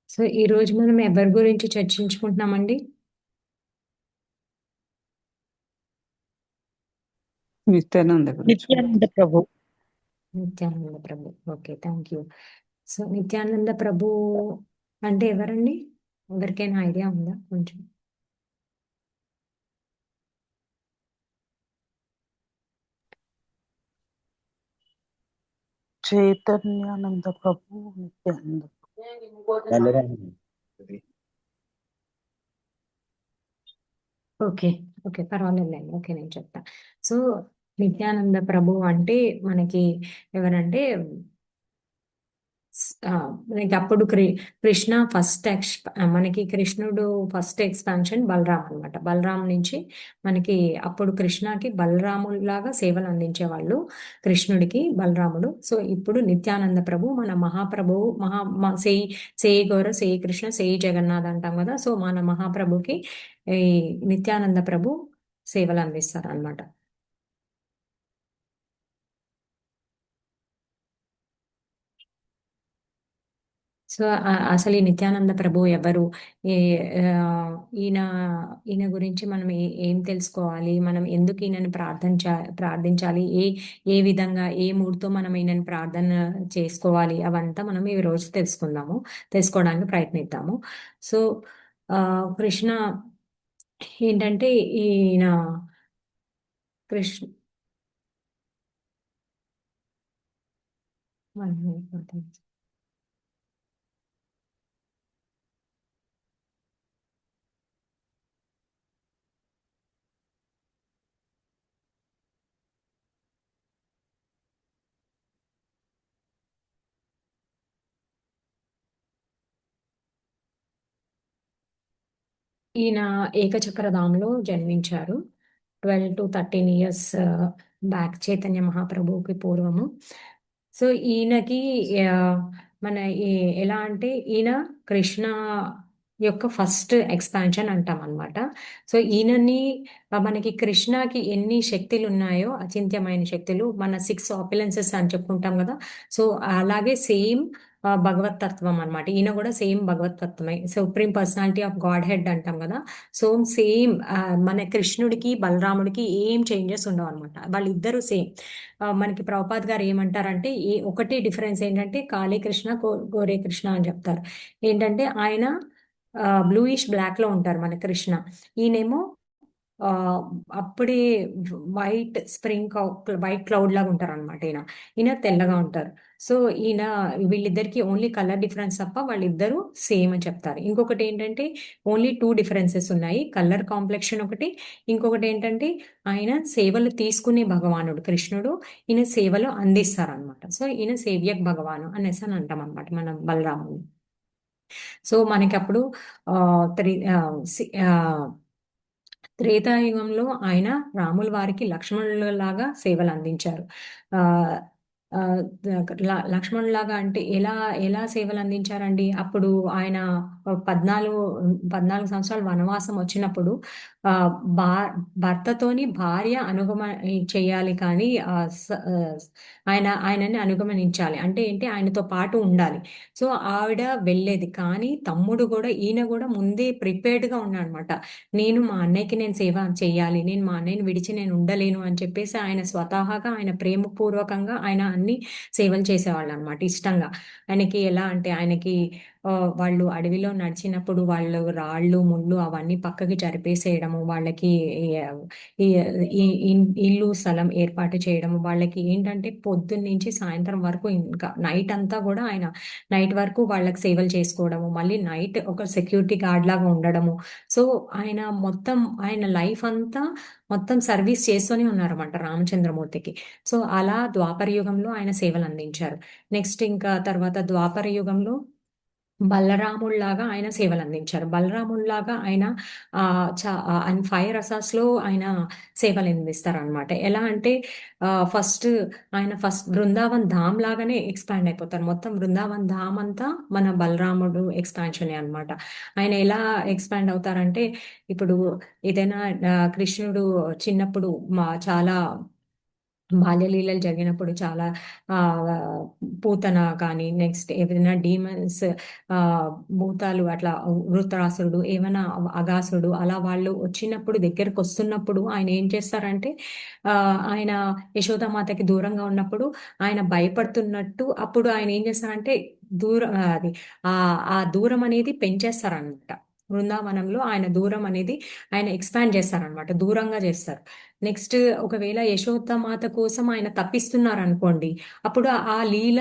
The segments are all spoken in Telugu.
సో, ఈరోజు మనం ఎవరి గురించి చర్చించుకుంటున్నామండి? నిత్యానంద గురించి. Nityananda Prabhu. Nityananda Prabhu. Okay. Thank you. So, Nityananda Prabhu అంటే ఎవరండి? ఎవరికైనా ఐడియా ఉందా కొంచెం? చైతన్యానంద ప్రభు, నిత్యానంద బలరాముడు. ఓకే. ఓకే. పర్వాలేదులెండి. ఓకే. నేను చెప్తా. సో, నిత్యానంద ప్రభు అంటే మనకి ఎవరంటే మనకి అప్పుడు కృష్ణ మనకి కృష్ణుడు ఫస్ట్ ఎక్స్పాన్షన్ బలరాం అనమాట. బలరాం నుంచి మనకి అప్పుడు కృష్ణకి బలరాములాగా సేవలు అందించేవాళ్ళు కృష్ణుడికి బలరాముడు. సో ఇప్పుడు నిత్యానంద ప్రభు మన మహాప్రభువు సేయి సేయి గౌర సేయి కృష్ణ సేయి జగన్నాథ్ అంటాం కదా. సో మన మహాప్రభుకి ఈ నిత్యానంద ప్రభు సేవలు అందిస్తారు అనమాట. సో అసలు ఈ నిత్యానంద ప్రభు ఎవరు? ఈయన ఈయన గురించి మనం ఏం తెలుసుకోవాలి? మనం ఎందుకు ఈయనని ప్రార్థించాలి? ఏ విధంగా ఏ మూడ్తో మనం ఈయనని ప్రార్థన చేసుకోవాలి? అవంతా మనం ఈ రోజు తెలుసుకోవడానికి ప్రయత్నిద్దాము. సో కృష్ణ ఏంటంటే ఈయన కృష్ణ ఈయన ఏకచక్రధాంలో జన్మించారు. 12 to 13 years బ్యాక్, చైతన్య మహాప్రభువుకి పూర్వము. సో ఈయనకి మన ఎలా అంటే ఈయన కృష్ణ యొక్క ఫస్ట్ ఎక్స్పాన్షన్ అంటాం అనమాట. సో ఈయనని మనకి కృష్ణకి ఎన్ని శక్తులు ఉన్నాయో అచింత్యమైన శక్తులు, మన 6 opulences అని చెప్పుకుంటాం కదా. సో అలాగే సేమ్ భగవత్ తత్వం అనమాట. ఈయన కూడా సేమ్ భగవత్ తత్వమే, supreme personality of godhead అంటాం కదా. సో సేమ్ మన కృష్ణుడికి బలరాముడికి ఏం చేంజెస్ ఉండవు అనమాట. వాళ్ళిద్దరూ సేమ్. మనకి ప్రభుపాద్ గారు ఏమంటారంటే ఒకటి డిఫరెన్స్ ఏంటంటే కాళీ కృష్ణ గోరే కృష్ణ అని చెప్తారు. ఏంటంటే ఆయన బ్లూయిష్ బ్లాక్ లో ఉంటారు మన కృష్ణ. ఈయనేమో ఆ అప్పుడే వైట్ క్లౌడ్ లాగా ఉంటారు అనమాట. ఈయన తెల్లగా ఉంటారు. సో ఈయన వీళ్ళిద్దరికి ఓన్లీ కలర్ డిఫరెన్స్ తప్ప వాళ్ళిద్దరూ సేమ్ అని చెప్తారు. ఇంకొకటి ఏంటంటే ఓన్లీ 2 differences ఉన్నాయి. కలర్ కాంప్లెక్షన్ ఒకటి, ఇంకొకటి ఏంటంటే ఆయన సేవలు తీసుకునే భగవానుడు కృష్ణుడు, ఈయన సేవలు అందిస్తారు అనమాట. సో ఈయన సేవ్యక్ భగవాను అనేసి అని అంటాం అనమాట మనం బలరాముడు. సో మనకి అప్పుడు ఆ, త్రి- ఆ, సి- ఆ, త్రేతాయుగంలో ఆయన రాముల వారికి లక్ష్మణులాగా సేవలు అందించారు. ఆ ఆ, లక్ష్మణులాగా అంటే ఎలా ఎలా సేవలు అందించారండి? అప్పుడు ఆయన 14 14 సంవత్సరాలు వనవాసం వచ్చినప్పుడు ఆ భా భర్తతోని భార్య చేయాలి, కానీ ఆయనని అనుగమనించాలి అంటే ఏంటి, ఆయనతో పాటు ఉండాలి. సో ఆవిడ వెళ్ళేది, కానీ తమ్ముడు కూడా ఈయన కూడా ముందే ప్రిపేర్డ్గా ఉన్నాడనమాట. మా అన్నయ్యకి నేను సేవ చేయాలి, నేను మా అన్నయ్యని విడిచి నేను ఉండలేను అని చెప్పేసి ఆయన స్వతహాగా ఆయన ప్రేమపూర్వకంగా ఆయన అన్ని సేవలు చేసేవాళ్ళు అనమాట, ఇష్టంగా. ఆయనకి ఎలా అంటే ఆయనకి వాళ్ళు అడవిలో నడిచినప్పుడు వాళ్ళు రాళ్ళు ముళ్ళు అవన్నీ పక్కకి జరిపేసేయడము, వాళ్ళకి ఈ ఇల్లు స్థలం ఏర్పాటు చేయడము, వాళ్ళకి ఏంటంటే పొద్దున్న నుంచి సాయంత్రం వరకు, ఇంకా నైట్ అంతా కూడా ఆయన నైట్ వరకు వాళ్ళకి సేవలు చేసుకోవడము, మళ్ళీ నైట్ ఒక సెక్యూరిటీ గార్డ్ లాగా ఉండడము. సో ఆయన ఆయన లైఫ్ అంతా మొత్తం సర్వీస్ చేస్తూనే ఉన్నారన్నమాట రామచంద్రమూర్తికి. సో అలా ద్వాపర యుగంలో ఆయన సేవలు అందించారు. నెక్స్ట్ ఇంకా తర్వాత ద్వాపర యుగంలో బలరాముళ్లాగా ఆయన సేవలు అందించారు. బలరాముళ్లాగా ఆయన ఆయన 5 రసాస్లో ఆయన సేవలు అందిస్తారు అనమాట. ఎలా అంటే ఫస్ట్ బృందావన్ ధామ్ లాగానే ఎక్స్పాండ్ అయిపోతారు. మొత్తం బృందావన్ ధామ్ అంతా మన బలరాముడు ఎక్స్పాన్షనే అనమాట. ఆయన ఎలా ఎక్స్పాండ్ అవుతారంటే, ఇప్పుడు ఏదైనా కృష్ణుడు చిన్నప్పుడు చాలా బాల్యలీలలు జరిగినప్పుడు చాలా పూతన కానీ నెక్స్ట్ ఏదైనా డీమన్స్ భూతాలు అట్లా వృత్రాసురుడు ఏమైనా అగాసుడు అలా వాళ్ళు వచ్చినప్పుడు దగ్గరకు వస్తున్నప్పుడు ఆయన ఏం చేస్తారంటే ఆయన యశోదామాతకి దూరంగా ఉన్నప్పుడు ఆయన భయపడుతున్నట్టు అప్పుడు ఆయన ఏం చేస్తారంటే దూరం అది ఆ ఆ దూరం అనేది పెంచేస్తారనమాట. బృందావనంలో ఆయన దూరం అనేది ఆయన ఎక్స్పాండ్ చేస్తారనమాట, దూరంగా చేస్తారు. నెక్స్ట్ ఒకవేళ యశోదమాత కోసం ఆయన తప్పిస్తున్నారు అనుకోండి, అప్పుడు ఆ లీల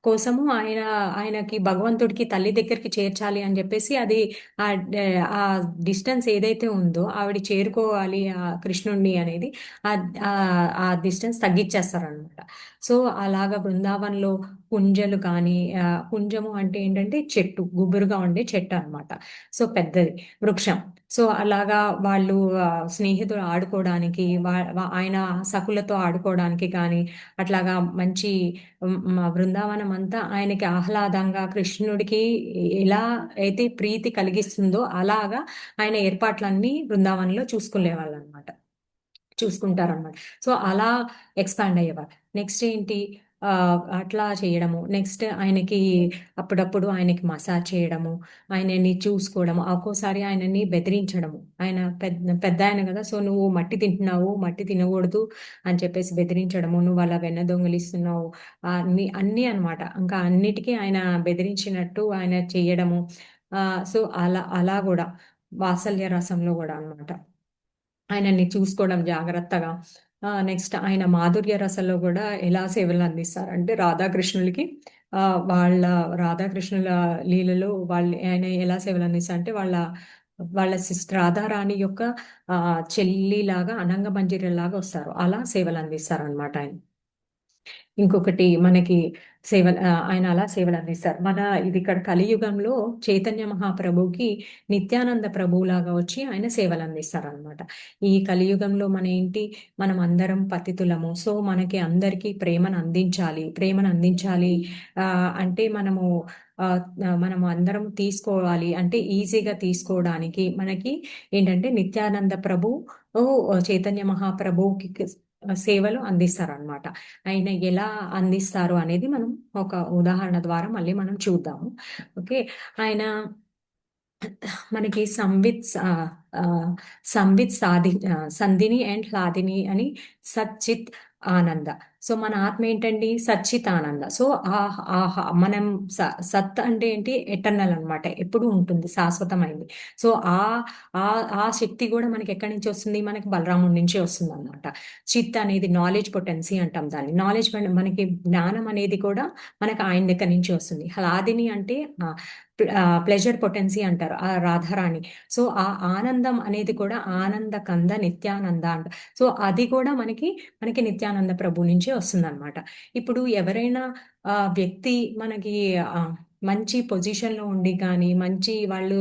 కోసము ఆయనకి భగవంతుడికి తల్లి దగ్గరికి చేర్చాలి అని చెప్పేసి అది ఆ ఆ డిస్టెన్స్ ఏదైతే ఉందో ఆవిడ చేరుకోవాలి ఆ కృష్ణుణ్ణి అనేది ఆ ఆ డిస్టెన్స్ తగ్గించేస్తారనమాట. సో అలాగా బృందావనంలో పుంజలు కానీ పుంజము అంటే ఏంటంటే చెట్టు, గుబురుగా ఉండే చెట్టు అన్నమాట. సో పెద్దది వృక్షం. సో అలాగా వాళ్ళు స్నేహితులు ఆడుకోవడానికి ఆయన సకులతో ఆడుకోవడానికి కానీ అట్లాగా మంచి బృందావనం అంతా ఆయనకి ఆహ్లాదంగా కృష్ణుడికి ఎలా అయితే ప్రీతి కలిగిస్తుందో అలాగా ఆయన ఏర్పాట్లన్నీ బృందావనంలో చూసుకునేవాళ్ళు అనమాట, చూసుకుంటారనమాట. సో అలా ఎక్స్పాండ్ అయ్యేవారు. నెక్స్ట్ ఏంటి, అట్లా చేయడము. నెక్స్ట్ ఆయనకి అప్పుడప్పుడు ఆయనకి మసాజ్ చేయడము, ఆయనని చూసుకోవడము, ఒక్కోసారి ఆయనని బెదిరించడము. ఆయన పెద్ద ఆయన కదా, సో నువ్వు మట్టి తింటున్నావు, మట్టి తినకూడదు అని చెప్పేసి బెదిరించడము, నువ్వు అలా వెన్న దొంగిలిస్తున్నావు, అన్నీ అనమాట. ఇంకా అన్నిటికీ ఆయన బెదిరించినట్టు ఆయన చేయడము. సో అలా అలా కూడా వాత్సల్య రసంలో కూడా అనమాట ఆయనని చూసుకోవడం జాగ్రత్తగా. నెక్స్ట్ ఆయన మాధుర్య రసంలో కూడా ఎలా సేవలు అందిస్తారంటే రాధాకృష్ణులకి వాళ్ళ రాధాకృష్ణుల లీలలో వాళ్ళు ఆయన ఎలా సేవలు అందిస్తారంటే వాళ్ళ వాళ్ళ సిస్టర్ రాధారాణి యొక్క చెల్లిలాగా అనంగ మంజరిలాగా వస్తారు, అలా సేవలు అందిస్తారు అనమాట ఆయన. ఇంకొకటి మనకి ఆయన అలా సేవలు అందిస్తారు. ఇది ఇక్కడ కలియుగంలో చైతన్య మహాప్రభుకి నిత్యానంద ప్రభువులాగా వచ్చి ఆయన సేవలు అందిస్తారనమాట. ఈ కలియుగంలో మనం అందరం పతితులము. సో మనకి అందరికీ ప్రేమను అందించాలి అంటే మనము అందరం తీసుకోవాలి అంటే ఈజీగా తీసుకోవడానికి మనకి ఏంటంటే నిత్యానంద ప్రభు చైతన్య మహాప్రభుకి సేవలు అందిస్తారనమాట. ఆయన ఎలా అందిస్తారు అనేది మనం ఒక ఉదాహరణ ద్వారా మళ్ళీ మనం చూద్దాము. ఓకే. ఆయన మనకి సంవిత్ సంధిని అండ్ హ్లాదిని అని సచ్చిత్ ఆనంద. సో మన ఆత్మ ఏంటండి, సచ్చిత్ ఆనంద. సో మనం సత్ అంటే ఏంటి, ఎటర్నల్ అనమాట, ఎప్పుడు ఉంటుంది, శాశ్వతమైంది. సో ఆ ఆ ఆ శక్తి కూడా మనకి ఎక్కడి నుంచి వస్తుంది, మనకి బలరాముడి నుంచి వస్తుంది అనమాట. చిత్ అనేది నాలెడ్జ్ పొటెన్సీ అంటాం దాన్ని. నాలెడ్జ్ మనకి జ్ఞానం అనేది కూడా మనకి ఆయన దగ్గర నుంచి వస్తుంది. హ్లాదిని అంటే ప్లెజర్ పొటెన్సీ అంటారు ఆ రాధారాణి. సో ఆ ఆనందం అనేది కూడా ఆనంద కంద నిత్యానంద అంట. సో అది కూడా మనకి నిత్యానంద ప్రభు నుంచే వస్తుంది అనమాట. ఇప్పుడు ఎవరైనా వ్యక్తి మనకి మంచి పొజిషన్లో ఉండి కానీ మంచి వాళ్ళు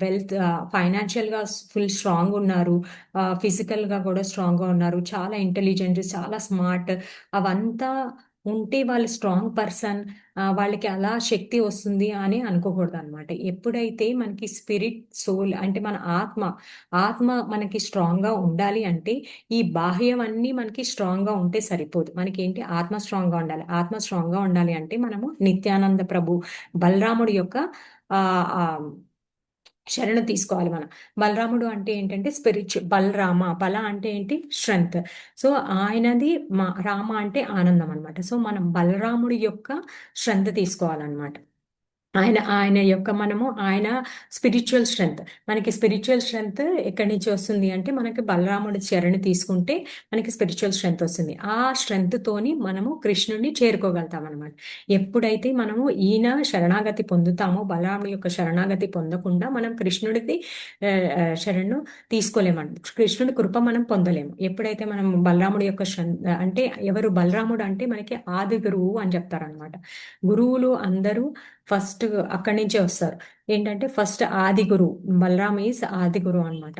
వెల్త్ ఫైనాన్షియల్గా ఫుల్ స్ట్రాంగ్ ఉన్నారు, ఫిజికల్గా కూడా స్ట్రాంగ్గా ఉన్నారు, చాలా ఇంటెలిజెంట్, చాలా స్మార్ట్, అవంతా ఉంటే వాళ్ళు స్ట్రాంగ్ పర్సన్, వాళ్ళకి అలా శక్తి వస్తుంది అని అనుకోకూడదు అనమాట. ఎప్పుడైతే మనకి స్పిరిట్ సోల్ అంటే మన ఆత్మ మనకి స్ట్రాంగ్గా ఉండాలి అంటే ఈ బాహ్యం అన్నీ మనకి స్ట్రాంగ్గా ఉంటే సరిపోదు. మనకి ఏంటి, ఆత్మ స్ట్రాంగ్గా ఉండాలి. ఆత్మ స్ట్రాంగ్గా ఉండాలి అంటే మనము నిత్యానంద ప్రభు బలరాముడి యొక్క ఆ శరణు తీసుకోవాలి మనం. బలరాముడు అంటే ఏంటంటే బలరామ, బల అంటే ఏంటి, స్ట్రెంగ్త్. సో ఆయనది రామ అంటే ఆనందం అనమాట. సో మనం బలరాముడి యొక్క స్ట్రెంగ్త్ తీసుకోవాలన్నమాట. ఆయన స్పిరిచువల్ స్ట్రెంగ్త్. మనకి స్పిరిచువల్ స్ట్రెంగ్త్ ఎక్కడి నుంచి వస్తుంది అంటే మనకి బలరాముడి చరణి తీసుకుంటే మనకి స్పిరిచువల్ స్ట్రెంగ్త్ వస్తుంది. ఆ స్ట్రెంగ్త్ తోని మనము కృష్ణుడిని చేరుకోగలుగుతాం అనమాట. ఎప్పుడైతే మనము ఈయన శరణాగతి పొందుతామో, బలరాముడి యొక్క శరణాగతి పొందకుండా మనం కృష్ణుడిది శరణు తీసుకోలేమంట. కృష్ణుడి కృప మనం పొందలేము. ఎప్పుడైతే మనం బలరాముడి యొక్క అంటే ఎవరు బలరాముడు అంటే మనకి ఆది గురువు అని చెప్తారనమాట. గురువులు అందరూ ఫస్ట్ అక్కడి నుంచే వస్తారు. ఏంటంటే ఫస్ట్ ఆది గురువు బలరామ్ ఈజ్ ఆది గురువు అనమాట,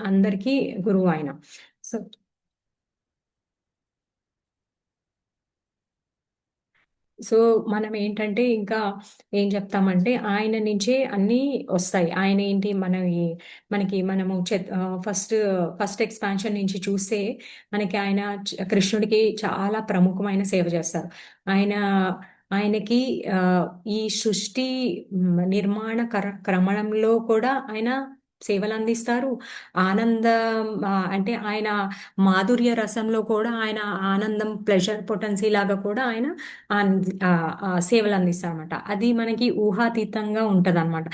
అందరికీ గురువు ఆయన. సో సో మనం ఏంటంటే ఇంకా ఏం చెప్తామంటే ఆయన నుంచే అన్నీ వస్తాయి. ఆయన ఏంటి మనకి మనము ఫస్ట్ ఫస్ట్ ఎక్స్పాన్షన్ నుంచి చూస్తే మనకి ఆయన కృష్ణుడికి చాలా ప్రముఖమైన సేవ చేస్తారు. ఆయన ఆయనకి ఈ సృష్టి నిర్మాణ క్రమంలో కూడా ఆయన సేవలు అందిస్తారు. ఆనందం అంటే ఆయన మాధుర్య రసంలో కూడా ఆయన ఆనందం ప్లెజర్ పొటెన్సీ లాగా కూడా ఆయన సేవలు అందిస్తారనమాట. అది మనకి ఊహాతీతంగా ఉంటదన్నమాట.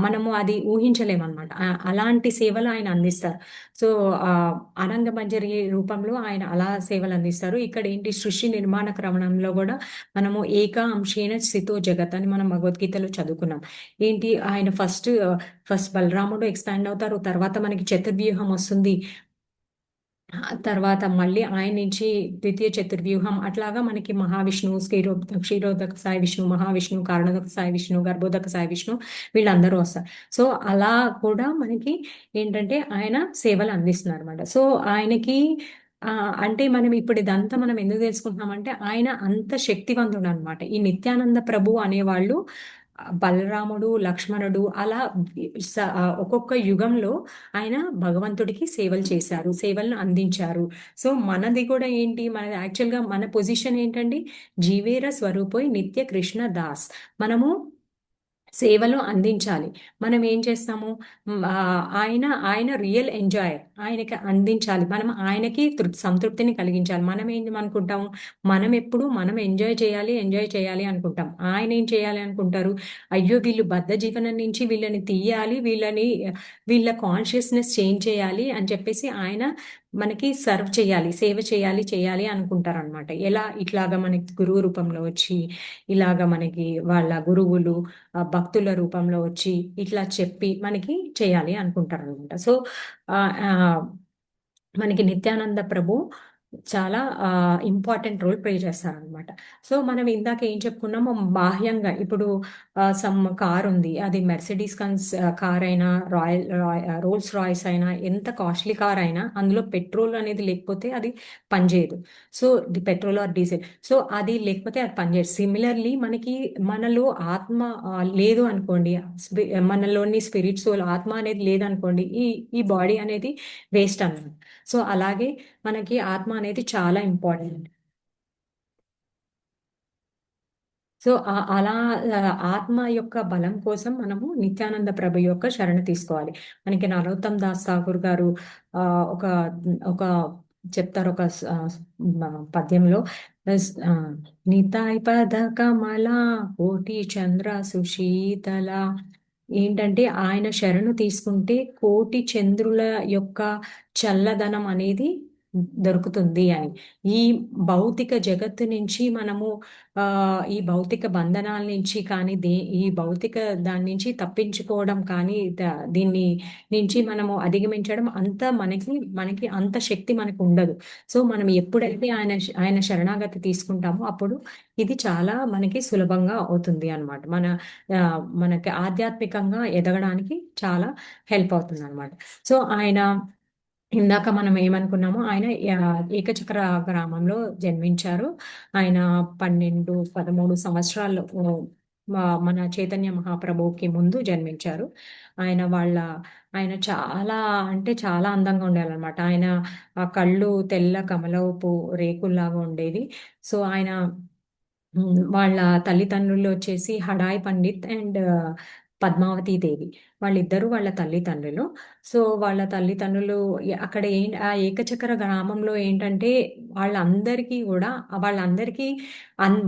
మనము అది ఊహించలేమన్నమాట. అలాంటి సేవలు ఆయన అందిస్తారు. సో ఆనందమంజరి రూపంలో ఆయన అలా సేవలు అందిస్తారు. ఇక్కడ ఏంటి సృష్టి నిర్మాణ క్రమణంలో కూడా మనము ఏక అంశేన స్థితో జగత్ అని మనం భగవద్గీతలో చదువుకున్నాం. ఏంటి ఆయన ఫస్ట్ బలరాముడు ఎక్స్పాండ్ అవుతారు. తర్వాత మనకి చతుర్వ్యూహం వస్తుంది. తర్వాత మళ్ళీ ఆయన నుంచి ద్వితీయ చతుర్వ్యూహం అట్లాగా మనకి మహావిష్ణువు క్షీరోదక సాయి విష్ణు, మహావిష్ణువు, కారణోదక సాయి విష్ణు, గర్భోదక సాయి విష్ణు వీళ్ళందరూ వస్తారు. సో అలా కూడా మనకి ఏంటంటే ఆయన సేవలు అందిస్తున్నారు అనమాట. సో ఆయనకి అంటే మనం ఇప్పుడు ఇదంతా మనం ఎందుకు తెలుసుకుంటున్నామంటే ఆయన అంత శక్తివంతుడు అనమాట. ఈ నిత్యానంద ప్రభు అనేవాళ్ళు బలరాముడు, లక్ష్మణుడు అలా ఒక్కొక్క యుగంలో ఆయన భగవంతుడికి సేవలు చేశారు, సేవలను అందించారు. సో మనది కూడా ఏంటి, యాక్చువల్గా మన పొజిషన్ ఏంటండి, జీవేర స్వరూపోయ్ నిత్య కృష్ణ దాస్. మనము సేవలు అందించాలి. మనం ఏం చేస్తాము, ఆయన ఆయన రియల్ ఎంజాయర్, ఆయనకి అందించాలి. మనం ఆయనకి సంతృప్తిని కలిగించాలి. మనం ఏం అనుకుంటాము, మనం ఎంజాయ్ చేయాలి అనుకుంటాం. ఆయన ఏం చేయాలి అనుకుంటారు, అయ్యో వీళ్ళు బద్ధ జీవనం నుంచి వీళ్ళని తీయాలి, వీళ్ళ కాన్షియస్నెస్ చేంజ్ చేయాలి అని చెప్పేసి ఆయన మనకి సర్వ్ చేయాలి, సేవ చేయాలి అనుకుంటారు అనమాట. ఎలా, ఇట్లాగా మనకి గురువు రూపంలో వచ్చి, ఇలాగా మనకి వాళ్ళ గురువులు భక్తుల రూపంలో వచ్చి ఇట్లా చెప్పి మనకి చేయాలి అనుకుంటారు అనమాట. సో మనకి నిత్యానంద ప్రభు చాలా ఇంపార్టెంట్ రోల్ ప్లే చేస్తారనమాట. సో మనం ఇందాక ఏం చెప్పుకున్నామో, బాహ్యంగా ఇప్పుడు సమ్ కార్ ఉంది, అది మెర్సిడీస్ కార్ అయినా, రోల్స్ రాయ్స్ అయినా, ఎంత కాస్ట్లీ కార్ అయినా అందులో పెట్రోల్ అనేది లేకపోతే అది పనిచేయదు. So petrol are diesel, so అది లేకపోతే అది పనిచేయదు. సిమిలర్లీ మనలో ఆత్మ లేదు అనుకోండి, మనలోని స్పిరిట్ సోల్ ఆత్మ అనేది లేదనుకోండి, ఈ బాడీ అనేది వేస్ట్ అన్నమాట. సో అలాగే మనకి ఆత్మ అనేది చాలా ఇంపార్టెంట్. సో అలా ఆత్మ యొక్క బలం కోసం మనము నిత్యానంద ప్రభు యొక్క శరణ తీసుకోవాలి. మనకి నరోత్తమ్ దాస్ ఠాకూర్ గారు ఒక ఒక చెప్తారు, ఒక పద్యంలో, ఆ, నితాయ్ పద కమల కోటి చంద్ర సుశీతల. ఏంటంటే ఆయన శరణు తీసుకుంటే కోటి చంద్రుల యొక్క చల్లదనం అనేది దొరుకుతుంది అని. ఈ భౌతిక జగత్తు నుంచి మనము ఈ భౌతిక బంధనాల నుంచి కానీ, ఈ భౌతిక దాని నుంచి తప్పించుకోవడం కానీ, దీన్ని నుంచి మనము అధిగమించడం అంత మనకి అంత శక్తి మనకు ఉండదు. సో మనం ఎప్పుడైతే ఆయన శరణాగతి తీసుకుంటామో అప్పుడు ఇది చాలా మనకి సులభంగా అవుతుంది అనమాట. మనకి ఆధ్యాత్మికంగా ఎదగడానికి చాలా హెల్ప్ అవుతుంది అనమాట. సో ఇందాక మనం ఏమనుకున్నామో, ఆయన ఏకచక్ర గ్రామంలో జన్మించారు. ఆయన 13 సంవత్సరాలు మన చైతన్య మహాప్రభువుకి ముందు జన్మించారు. ఆయన చాలా అంటే చాలా అందంగా ఉండేవాళ్ళనమాట. ఆయన ఆ కళ్ళు తెల్ల కమలపు రేకుల్లాగా ఉండేది. సో వాళ్ళ తల్లిదండ్రులు వచ్చేసి హడాయ్ పండిత్ అండ్ పద్మావతి దేవి. వాళ్ళిద్దరూ వాళ్ళ తల్లిదండ్రులు. సో వాళ్ళ తల్లిదండ్రులు అక్కడ ఆ ఏకచక్ర గ్రామంలో ఏంటంటే వాళ్ళందరికీ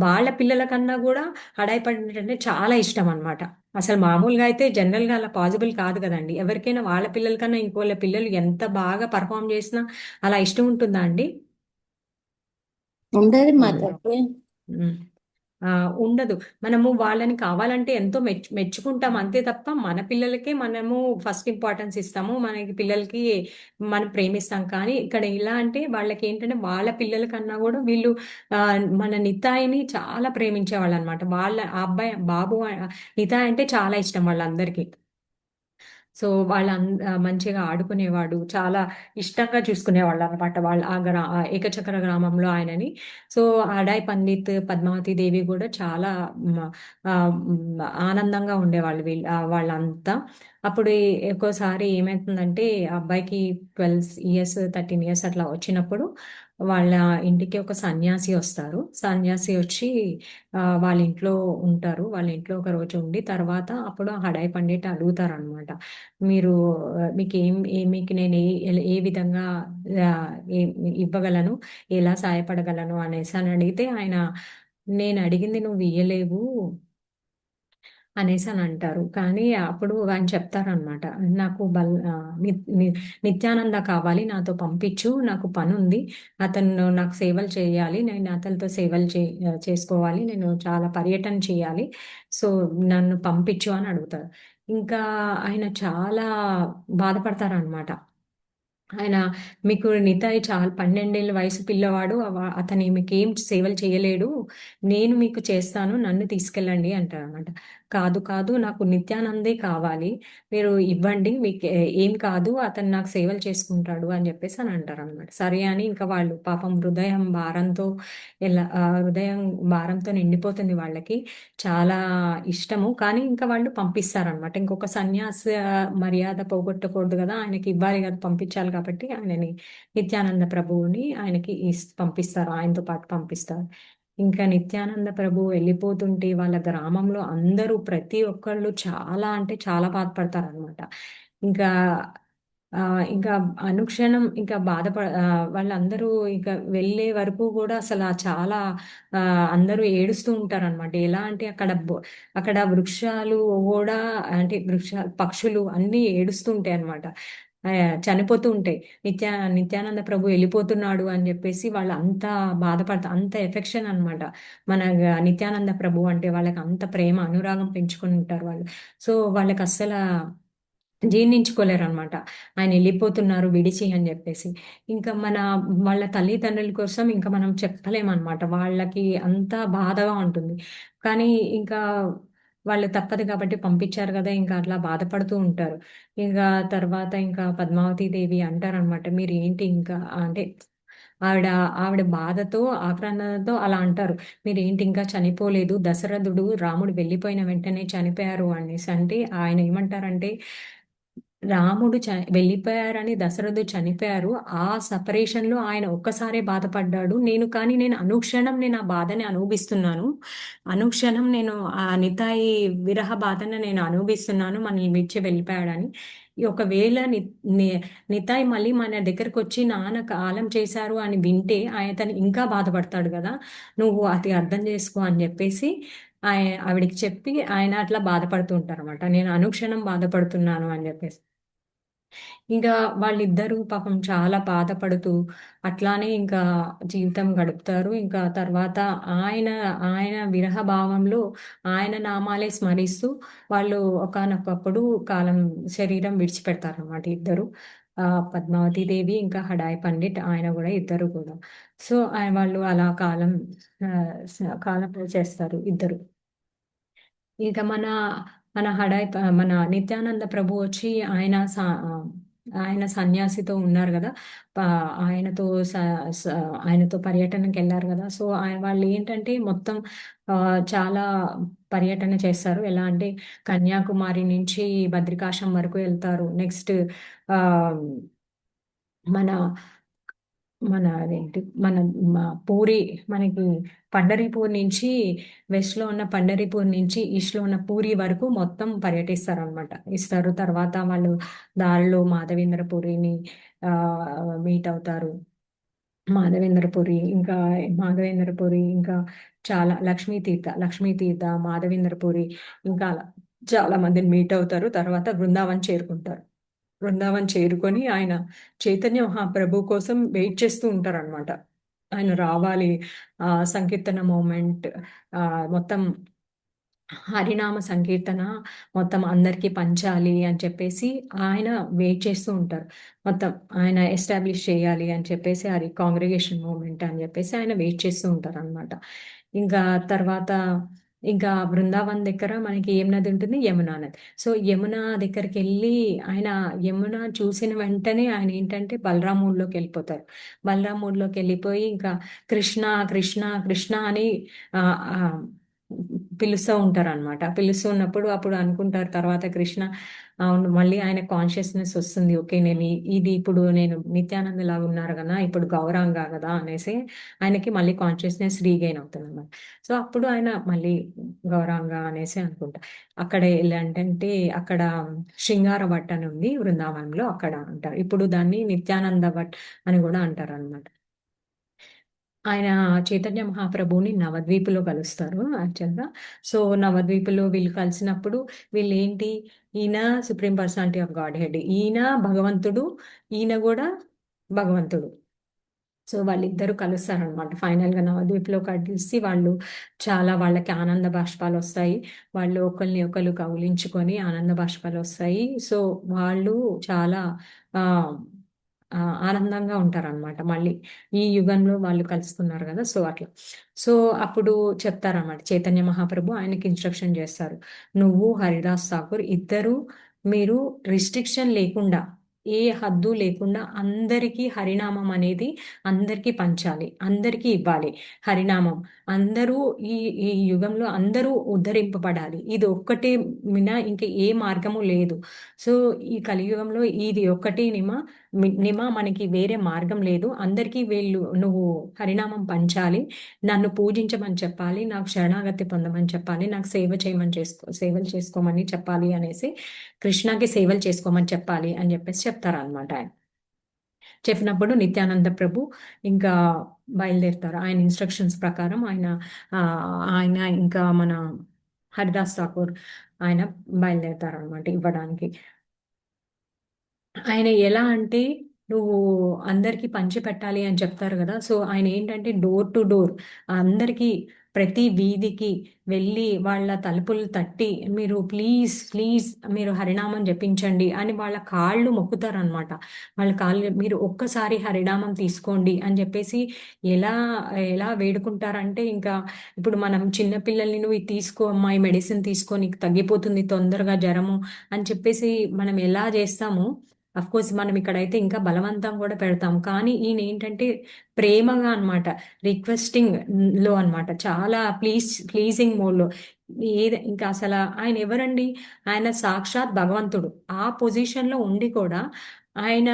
వాళ్ళ పిల్లల కన్నా కూడా హడాయ్ పండిట్ అంటే చాలా ఇష్టం అనమాట. అసలు మామూలుగా అయితే జనరల్గా అలా పాసిబుల్ కాదు కదండి. ఎవరికైనా వాళ్ళ పిల్లల కన్నా ఇంకోళ్ళ పిల్లలు ఎంత బాగా పర్ఫామ్ చేసినా అలా ఇష్టం ఉంటుందా అండి? ఉండదు మా తప్పే. ఉండదు. మనము వాళ్ళని కావాలంటే ఎంతో మెచ్చుకుంటాం అంతే తప్ప, మన పిల్లలకే మనము ఫస్ట్ ఇంపార్టెన్స్ ఇస్తాము. మనకి పిల్లలకి మనం ప్రేమిస్తాం. కానీ ఇక్కడ ఎలా అంటే వాళ్ళకి ఏంటంటే వాళ్ళ పిల్లల కన్నా కూడా వీళ్ళు మన నితాయిని చాలా ప్రేమించేవాళ్ళు అనమాట. వాళ్ళ ఆ అబ్బాయి బాబు నితాయ్ అంటే చాలా ఇష్టం వాళ్ళందరికీ. సో వాళ్ళ మంచిగా ఆడుకునేవాడు. చాలా ఇష్టంగా చూసుకునేవాళ్ళు అనమాట. వాళ్ళ ఆ ఏకచక్ర గ్రామంలో ఆయనని. సో అడాయ్ పండిత్, పద్మావతి దేవి కూడా చాలా మ ఆనందంగా ఉండేవాళ్ళు వాళ్ళంతా. అప్పుడు ఒక్కోసారి ఏమైతుందంటే ఆ అబ్బాయికి 12 ఇయర్స్, 13 ఇయర్స్ అట్లా వచ్చినప్పుడు వాళ్ళ ఇంటికి ఒక సన్యాసి వస్తారు. సన్యాసి వచ్చి వాళ్ళ ఇంట్లో ఉంటారు. వాళ్ళ ఇంట్లో ఒక రోజు ఉండి తర్వాత అప్పుడు ఆ హడాయ్ పండిట్ అడుగుతారనమాట. మీరు మీకు నేను ఏ విధంగా ఇవ్వగలను, ఎలా సహాయపడగలను అనేసి అని అడిగితే ఆయన, నేను అడిగింది నువ్వు ఇయ్యలేవు అనేసి అని అంటారు. కానీ అప్పుడు ఆయన చెప్తారనమాట. నాకు నిత్యానంద కావాలి, నాతో పంపించు, నాకు పనుంది, అతను నాకు సేవలు చేయాలి, నేను అతనితో సేవలు చేసుకోవాలి, నేను చాలా పర్యటన చేయాలి, సో నన్ను పంపించు అని అడుగుతారు. ఇంకా ఆయన చాలా బాధపడతారనమాట. ఆయన, మీకు నితాయ్ చాలా 12 ఏళ్ల వయసు పిల్లవాడు, అతని మీకేం సేవలు చేయలేడు, నేను మీకు చేస్తాను, నన్ను తీసుకెళ్ళండి అంటారనమాట. కాదు కాదు, నాకు నిత్యానందే కావాలి, మీరు ఇవ్వండి, మీకు ఏం కాదు, అతను నాకు సేవలు చేసుకుంటాడు అని చెప్పేసి అని అంటారనమాట. సరే అని ఇంకా వాళ్ళు పాపం హృదయం భారంతో నిండిపోతుంది వాళ్ళకి. చాలా ఇష్టము కానీ ఇంకా వాళ్ళు పంపిస్తారనమాట. ఇంకొక సన్యాస మర్యాద పోగొట్టకూడదు కదా, ఆయనకి ఇవ్వాలి కదా, పంపించాలి కాబట్టి ఆయనని, నిత్యానంద ప్రభువుని ఆయనకి పంపిస్తారు, ఆయనతో పాటు పంపిస్తారు. ఇంకా నిత్యానంద ప్రభు వెళ్ళిపోతుంటే వాళ్ళ గ్రామంలో అందరూ ప్రతి ఒక్కళ్ళు చాలా అంటే చాలా బాధపడతారనమాట. ఇంకా ఇంకా అనుక్షణం ఇంకా వాళ్ళందరూ ఇంకా వెళ్ళే వరకు కూడా అసలు చాలా అందరూ ఏడుస్తూ ఉంటారనమాట. ఎలా అంటే అక్కడ వృక్షాలు కూడా, అంటే పక్షులు అన్నీ ఏడుస్తూ ఉంటాయి అనమాట. చనిపోతూ ఉంటాయి. నిత్యానంద ప్రభు వెళ్ళిపోతున్నాడు అని చెప్పేసి వాళ్ళు అంత బాధపడతారు. అంత ఎఫెక్షన్ అనమాట మన నిత్యానంద ప్రభు అంటే. వాళ్ళకి అంత ప్రేమ అనురాగం పెంచుకొని ఉంటారు వాళ్ళు. సో వాళ్ళకి అస్సలు జీర్ణించుకోలేరనమాట, ఆయన వెళ్ళిపోతున్నారు విడిచి అని చెప్పేసి. ఇంకా వాళ్ళ తల్లిదండ్రుల కోసం ఇంకా మనం చెప్పలేమనమాట. వాళ్ళకి అంత బాధగా ఉంటుంది. కానీ ఇంకా వాళ్ళు తప్పదు కాబట్టి పంపించారు కదా, ఇంకా అట్లా బాధపడుతూ ఉంటారు. ఇంకా తర్వాత ఇంకా పద్మావతి దేవి అంటారనమాట, మీరు ఏంటి ఇంకా అంటే ఆవిడ ఆవిడ బాధతో, ఆక్రందనతో అలా అంటారు. మీరేంటి ఇంకా చనిపోలేదు, దశరథుడు రాముడు వెళ్ళిపోయిన వెంటనే చనిపోయారు అనేసి అంటే ఆయన ఏమంటారంటే, రాముడు వెళ్ళిపోయారని దశరథుడు చనిపోయారు. ఆ సెపరేషన్‌లో ఆయన ఒక్కసారే బాధపడ్డాడు. నేను అనుక్షణం నేను ఆ బాధని అనుభవిస్తున్నాను. అనుక్షణం నేను ఆ నితాయి విరహ బాధను నేను అనుభవిస్తున్నాను, మనల్ని విడిచి వెళ్ళిపోయాడని. ఒకవేళ ని నితాయ్ మళ్ళీ మన దగ్గరకొచ్చి నాన్న కాలం చేశారు అని వింటే అతను ఇంకా బాధపడతాడు గదా, నువ్వు అది అర్థం చేసుకో అని జెప్పేసి ఆవిడకి చెప్పి ఆయన అట్లా బాధపడుతూ ఉంటారనమాట. నేను అనుక్షణం బాధపడుతున్నాను అని జెప్పేసి. ఇంకా వాళ్ళిద్దరూ పాపం చాలా బాధపడుతూ అట్లానే ఇంకా జీవితం గడుపుతారు. ఇంకా తర్వాత ఆయన ఆయన విరహ భావంలో ఆయన నామాలే స్మరిస్తూ వాళ్ళు ఒకానొకప్పుడు శరీరం విడిచిపెడతారనమాట ఇద్దరు. పద్మావతి దేవి ఇంకా హడాయ్ పండిట్ ఆయన గూడా, ఇద్దరు కూడా. సో వాళ్ళు అలా కాలం చేస్తారు ఇద్దరు. ఇక మన నిత్యానంద ప్రభు వచ్చి ఆయన సన్యాసితో ఉన్నారు గదా, ప ఆయనతో స స ఆయనతో పర్యటనకెళ్లారు గదా. సో వాళ్ళు ఏంటంటే మొత్తం చాలా పర్యటన చేస్తారు. ఎలా అంటే కన్యాకుమారి నుంచి బద్రికాశం వరకు ఎళ్తారు. నెక్స్ట్ ఆహ్, మన మన అదేంటి మన మ పూరి మనకి పండరీపూర్ నుంచి, వెస్ట్‌లో ఉన్న పండరీపూర్ నుంచి ఈస్ట్‌లో ఉన్న పూరి వరకు మొత్తం పర్యటిస్తారనమాట. తర్వాత వాళ్ళు దారిలో మీట్ అవుతారు. మాధవేంద్రపురి ఇంకా చాలా మాధవేంద్రపురి ఇంకా అలా చాలా మందిని మీట్ అవుతారు. తర్వాత బృందావన్ చేరుకుంటారు. బృందావన్ చేరుకొని ఆయన చైతన్య మహాప్రభు కోసం వెయిట్ చేస్తూ ఉంటారనమాట. ఆయన రావాలి, సంకీర్తన మూమెంట్, మొత్తం హరినామ సంకీర్తన మొత్తం అందరికీ పంచాలి అని చెప్పేసి ఆయన వెయిట్ చేస్తూ ఉంటారు. మొత్తం ఆయన ఎస్టాబ్లిష్ చేయాలి అని చెప్పేసి, అది కాంగ్రిగేషన్ మూవ్‌మెంట్ అని చెప్పేసి ఆయన వెయిట్ చేస్తూ ఉంటారనమాట. ఇంకా తర్వాత ఇంకా బృందావన్ దగ్గర మనకి ఏం నది ఉంటుంది? యమునా నది. సో యమున దగ్గరికి వెళ్ళి ఆయన యమున చూసిన వెంటనే ఆయన ఏంటంటే బలరాం మూడ్లోకి వెళ్ళిపోతారు. బలరాం మూడ్లోకి వెళ్ళిపోయి ఇంకా కృష్ణ కృష్ణ కృష్ణ అని ఆ, ఆ, పిలుస్తూ ఉంటారు అనమాట. పిలుస్తూ ఉన్నప్పుడు అప్పుడు అనుకుంటారు తర్వాత కృష్ణ అవును మళ్ళీ ఆయన కాన్షియస్నెస్ వస్తుంది. ఓకే నేను ఇది ఇప్పుడు నేను నిత్యానంద లాగా ఉన్నారు కదా ఇప్పుడు గౌరాంగా కదా అనేసి ఆయనకి మళ్ళీ కాన్షియస్నెస్ రీగైన్ అవుతుంది అనమాట. సో అప్పుడు ఆయన మళ్ళీ గౌరాంగ అనేసి అనుకుంటా. అక్కడ ఏంటంటే అక్కడ శృంగార భట్ అని ఉంది బృందావనంలో, అక్కడ అంటారు. ఇప్పుడు దాన్ని నిత్యానంద భట్ అని కూడా అంటారు అనమాట. ఆయన చైతన్య మహాప్రభువుని నవద్వీపులో కలుస్తారు యాక్చువల్గా. సో నవద్వీపులో వీళ్ళు కలిసినప్పుడు వీళ్ళు ఏంటి, ఈయన supreme personality of God head, ఈయన భగవంతుడు, ఈయన కూడా భగవంతుడు. సో వాళ్ళిద్దరూ కలుస్తారనమాట. ఫైనల్గా నవద్వీప్లో కలిసి వాళ్ళు చాలా వాళ్ళకి ఆనంద బాష్పాలు వస్తాయి. వాళ్ళు ఒకరిని ఒకరు కౌలించుకొని ఆనంద బాష్పాలు వస్తాయి. సో వాళ్ళు చాలా ఆ, ఆ, ఆనందంగా ఉంటారనమాట. మళ్ళీ ఈ యుగంలో వాళ్ళు కలుస్తున్నారు కదా, సో అట్లా. సో అప్పుడు చెప్తారన్నమాట చైతన్య మహాప్రభు ఆయనకి ఇన్స్ట్రక్షన్ చేస్తారు. నువ్వు హరిదాస్ ఠాకూర్ ఇద్దరు మీరు రిస్ట్రిక్షన్ లేకుండా ఏ హద్దు లేకుండా అందరికీ హరినామం అనేది అందరికీ పంచాలి, అందరికీ ఇవ్వాలి హరినామం. అందరూ ఈ ఈ యుగంలో అందరూ ఉద్ధరింపబడాలి. ఇది ఒక్కటే మినా ఇంక ఏ మార్గము లేదు. సో ఈ కలియుగంలో ఇది ఒక్కటి నిమ మనకి వేరే మార్గం లేదు. అందరికీ నువ్వు హరినామం పంచాలి, నన్ను పూజించమని చెప్పాలి, నాకు శరణాగతి పొందమని చెప్పాలి, నాకు సేవలు చేసుకోమని చెప్పాలి అనేసి, కృష్ణకి సేవలు చేసుకోమని చెప్పాలి అని చెప్పేసి చెప్తారనమాట ఆయన. చెప్పినప్పుడు నిత్యానంద ప్రభు ఇంకా బయలుదేరుతారు. ఆయన ఇన్స్ట్రక్షన్స్ ప్రకారం ఆ, ఆయన ఇంకా మన హరిదాస్ ఠాకూర్ ఆయన బయలుదేరుతారు అనమాట ఇవ్వడానికి. ఆయన ఎలా అంటే నువ్వు అందరికీ పంచి పెట్టాలి అని చెప్తారు కదా, సో ఆయన ఏంటంటే డోర్ టు డోర్ అందరికీ ప్రతి వీధికి వెళ్ళి వాళ్ళ తలుపులు తట్టి మీరు ప్లీజ్ ప్లీజ్ మీరు హరినామం జపించండి అని వాళ్ళ కాళ్ళు మొక్కుతారనమాట. వాళ్ళ కాళ్ళు మీరు ఒక్కసారి హరినామం తీసుకోండి అని చెప్పేసి ఎలా ఎలా వేడుకుంటారంటే ఇంకా ఇప్పుడు మనం చిన్నపిల్లల్ని నువ్వు ఇది తీసుకో అమ్మా, ఈ మెడిసిన్ తీసుకో నీకు తగ్గిపోతుంది తొందరగా జ్వరము అని చెప్పేసి మనం ఎలా చేస్తామో, అఫ్ కోర్స్ మనం ఇక్కడైతే ఇంకా బలవంతం కూడా పెడతాం. కానీ ఈయన ఏంటంటే ప్రేమగా అన్నమాట, రిక్వెస్టింగ్ లో అన్నమాట, చాలా ప్లీజింగ్ మోడ్ లో. ఇంకా అసలు ఆయన ఎవరండి? ఆయన సాక్షాత్ భగవంతుడు. ఆ పొజిషన్ లో ఉండి కూడా ఆయన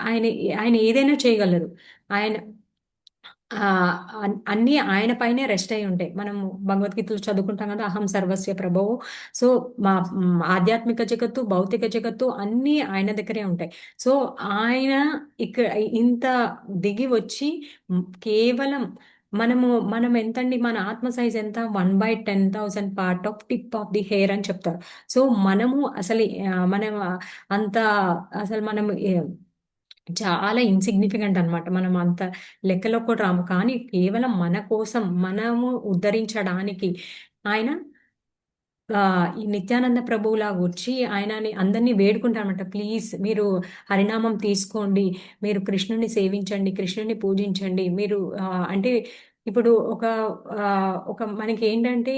ఆయన ఆయన ఏదైనా చేయగలరు. ఆయన ఆ అన్నీ ఆయన పైనే రెస్ట్ అయి ఉంటాయి. మనం భగవద్గీతలో చదువుకుంటాం కదా, అహం సర్వస్య ప్రభవు. సో మా ఆధ్యాత్మిక జగత్తు, భౌతిక జగత్తు అన్నీ ఆయన దగ్గరే ఉంటాయి. సో ఆయన ఇక్కడ ఇంత దిగి వచ్చి కేవలం మనం ఎంతండి, మన ఆత్మ సైజ్ ఎంత? 1/10,000 part of tip of the hair అని చెప్తారు. సో మనము అసలు మనం అంత అసలు మనం చాలా ఇన్సిగ్నిఫికెంట్ అన్నమాట. మనం అంత లెక్కలో కూడా రాము. కానీ కేవలం మన కోసం మనము ఉద్ధరించడానికి ఆయన ఈ నిత్యానంద ప్రభువులాగా వచ్చి ఆయనని అందరినీ వేడుకుంటారన్నమాట. ప్లీజ్ మీరు హరినామం తీసుకోండి, మీరు కృష్ణుని సేవించండి, కృష్ణుని పూజించండి. మీరు అంటే ఇప్పుడు ఒక మనకి ఏంటంటే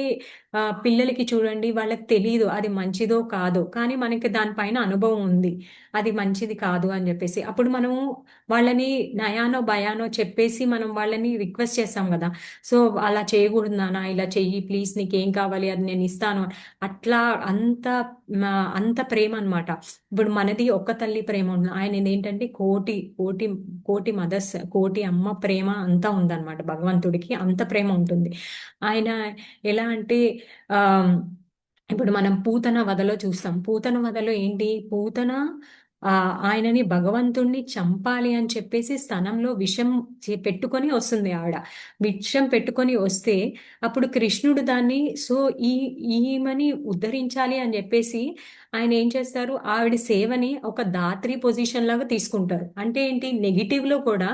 పిల్లలకి చూడండి, వాళ్ళకి తెలియదు అది మంచిదో కాదో, కానీ మనకి దానిపైన అనుభవం ఉంది అది మంచిది కాదు అని చెప్పేసి. అప్పుడు మనము వాళ్ళని నయానో భయానో చెప్పేసి మనం వాళ్ళని రిక్వెస్ట్ చేస్తాం కదా. సో అలా చేయకూడదు నాన్న, ఇలా చెయ్యి ప్లీజ్, నీకేం కావాలి అది నేను ఇస్తాను. అట్లా అంత ప్రేమ అన్నమాట. ఇప్పుడు మనది ఒక్క తల్లి ప్రేమ ఉంది, ఆయన ఏంటంటే కోటి కోటి కోటి మదర్స్, కోటి అమ్మ ప్రేమ అంతా ఉందన్నమాట. భగవంతుడికి అంత ప్రేమ ఉంటుంది. ఆయన ఎలా అంటే ఆ ఇప్పుడు మనం పూతన వధలో చూస్తాం. పూతన వధలో ఏంటి, పూతన ఆ ఆయనని భగవంతుణ్ణి చంపాలి అని చెప్పేసి స్తనంలో విషం పెట్టుకొని వస్తుంది ఆవిడ. విషం పెట్టుకొని వస్తే అప్పుడు కృష్ణుడు దాన్ని సో ఈ ఈమెని ఉద్ధరించాలి అని చెప్పేసి ఆయన ఏం చేస్తారు, ఆవిడ సేవని ఒక దాత్రి పొజిషన్ లాగా తీసుకుంటారు. అంటే ఏంటి, నెగిటివ్ లో కూడా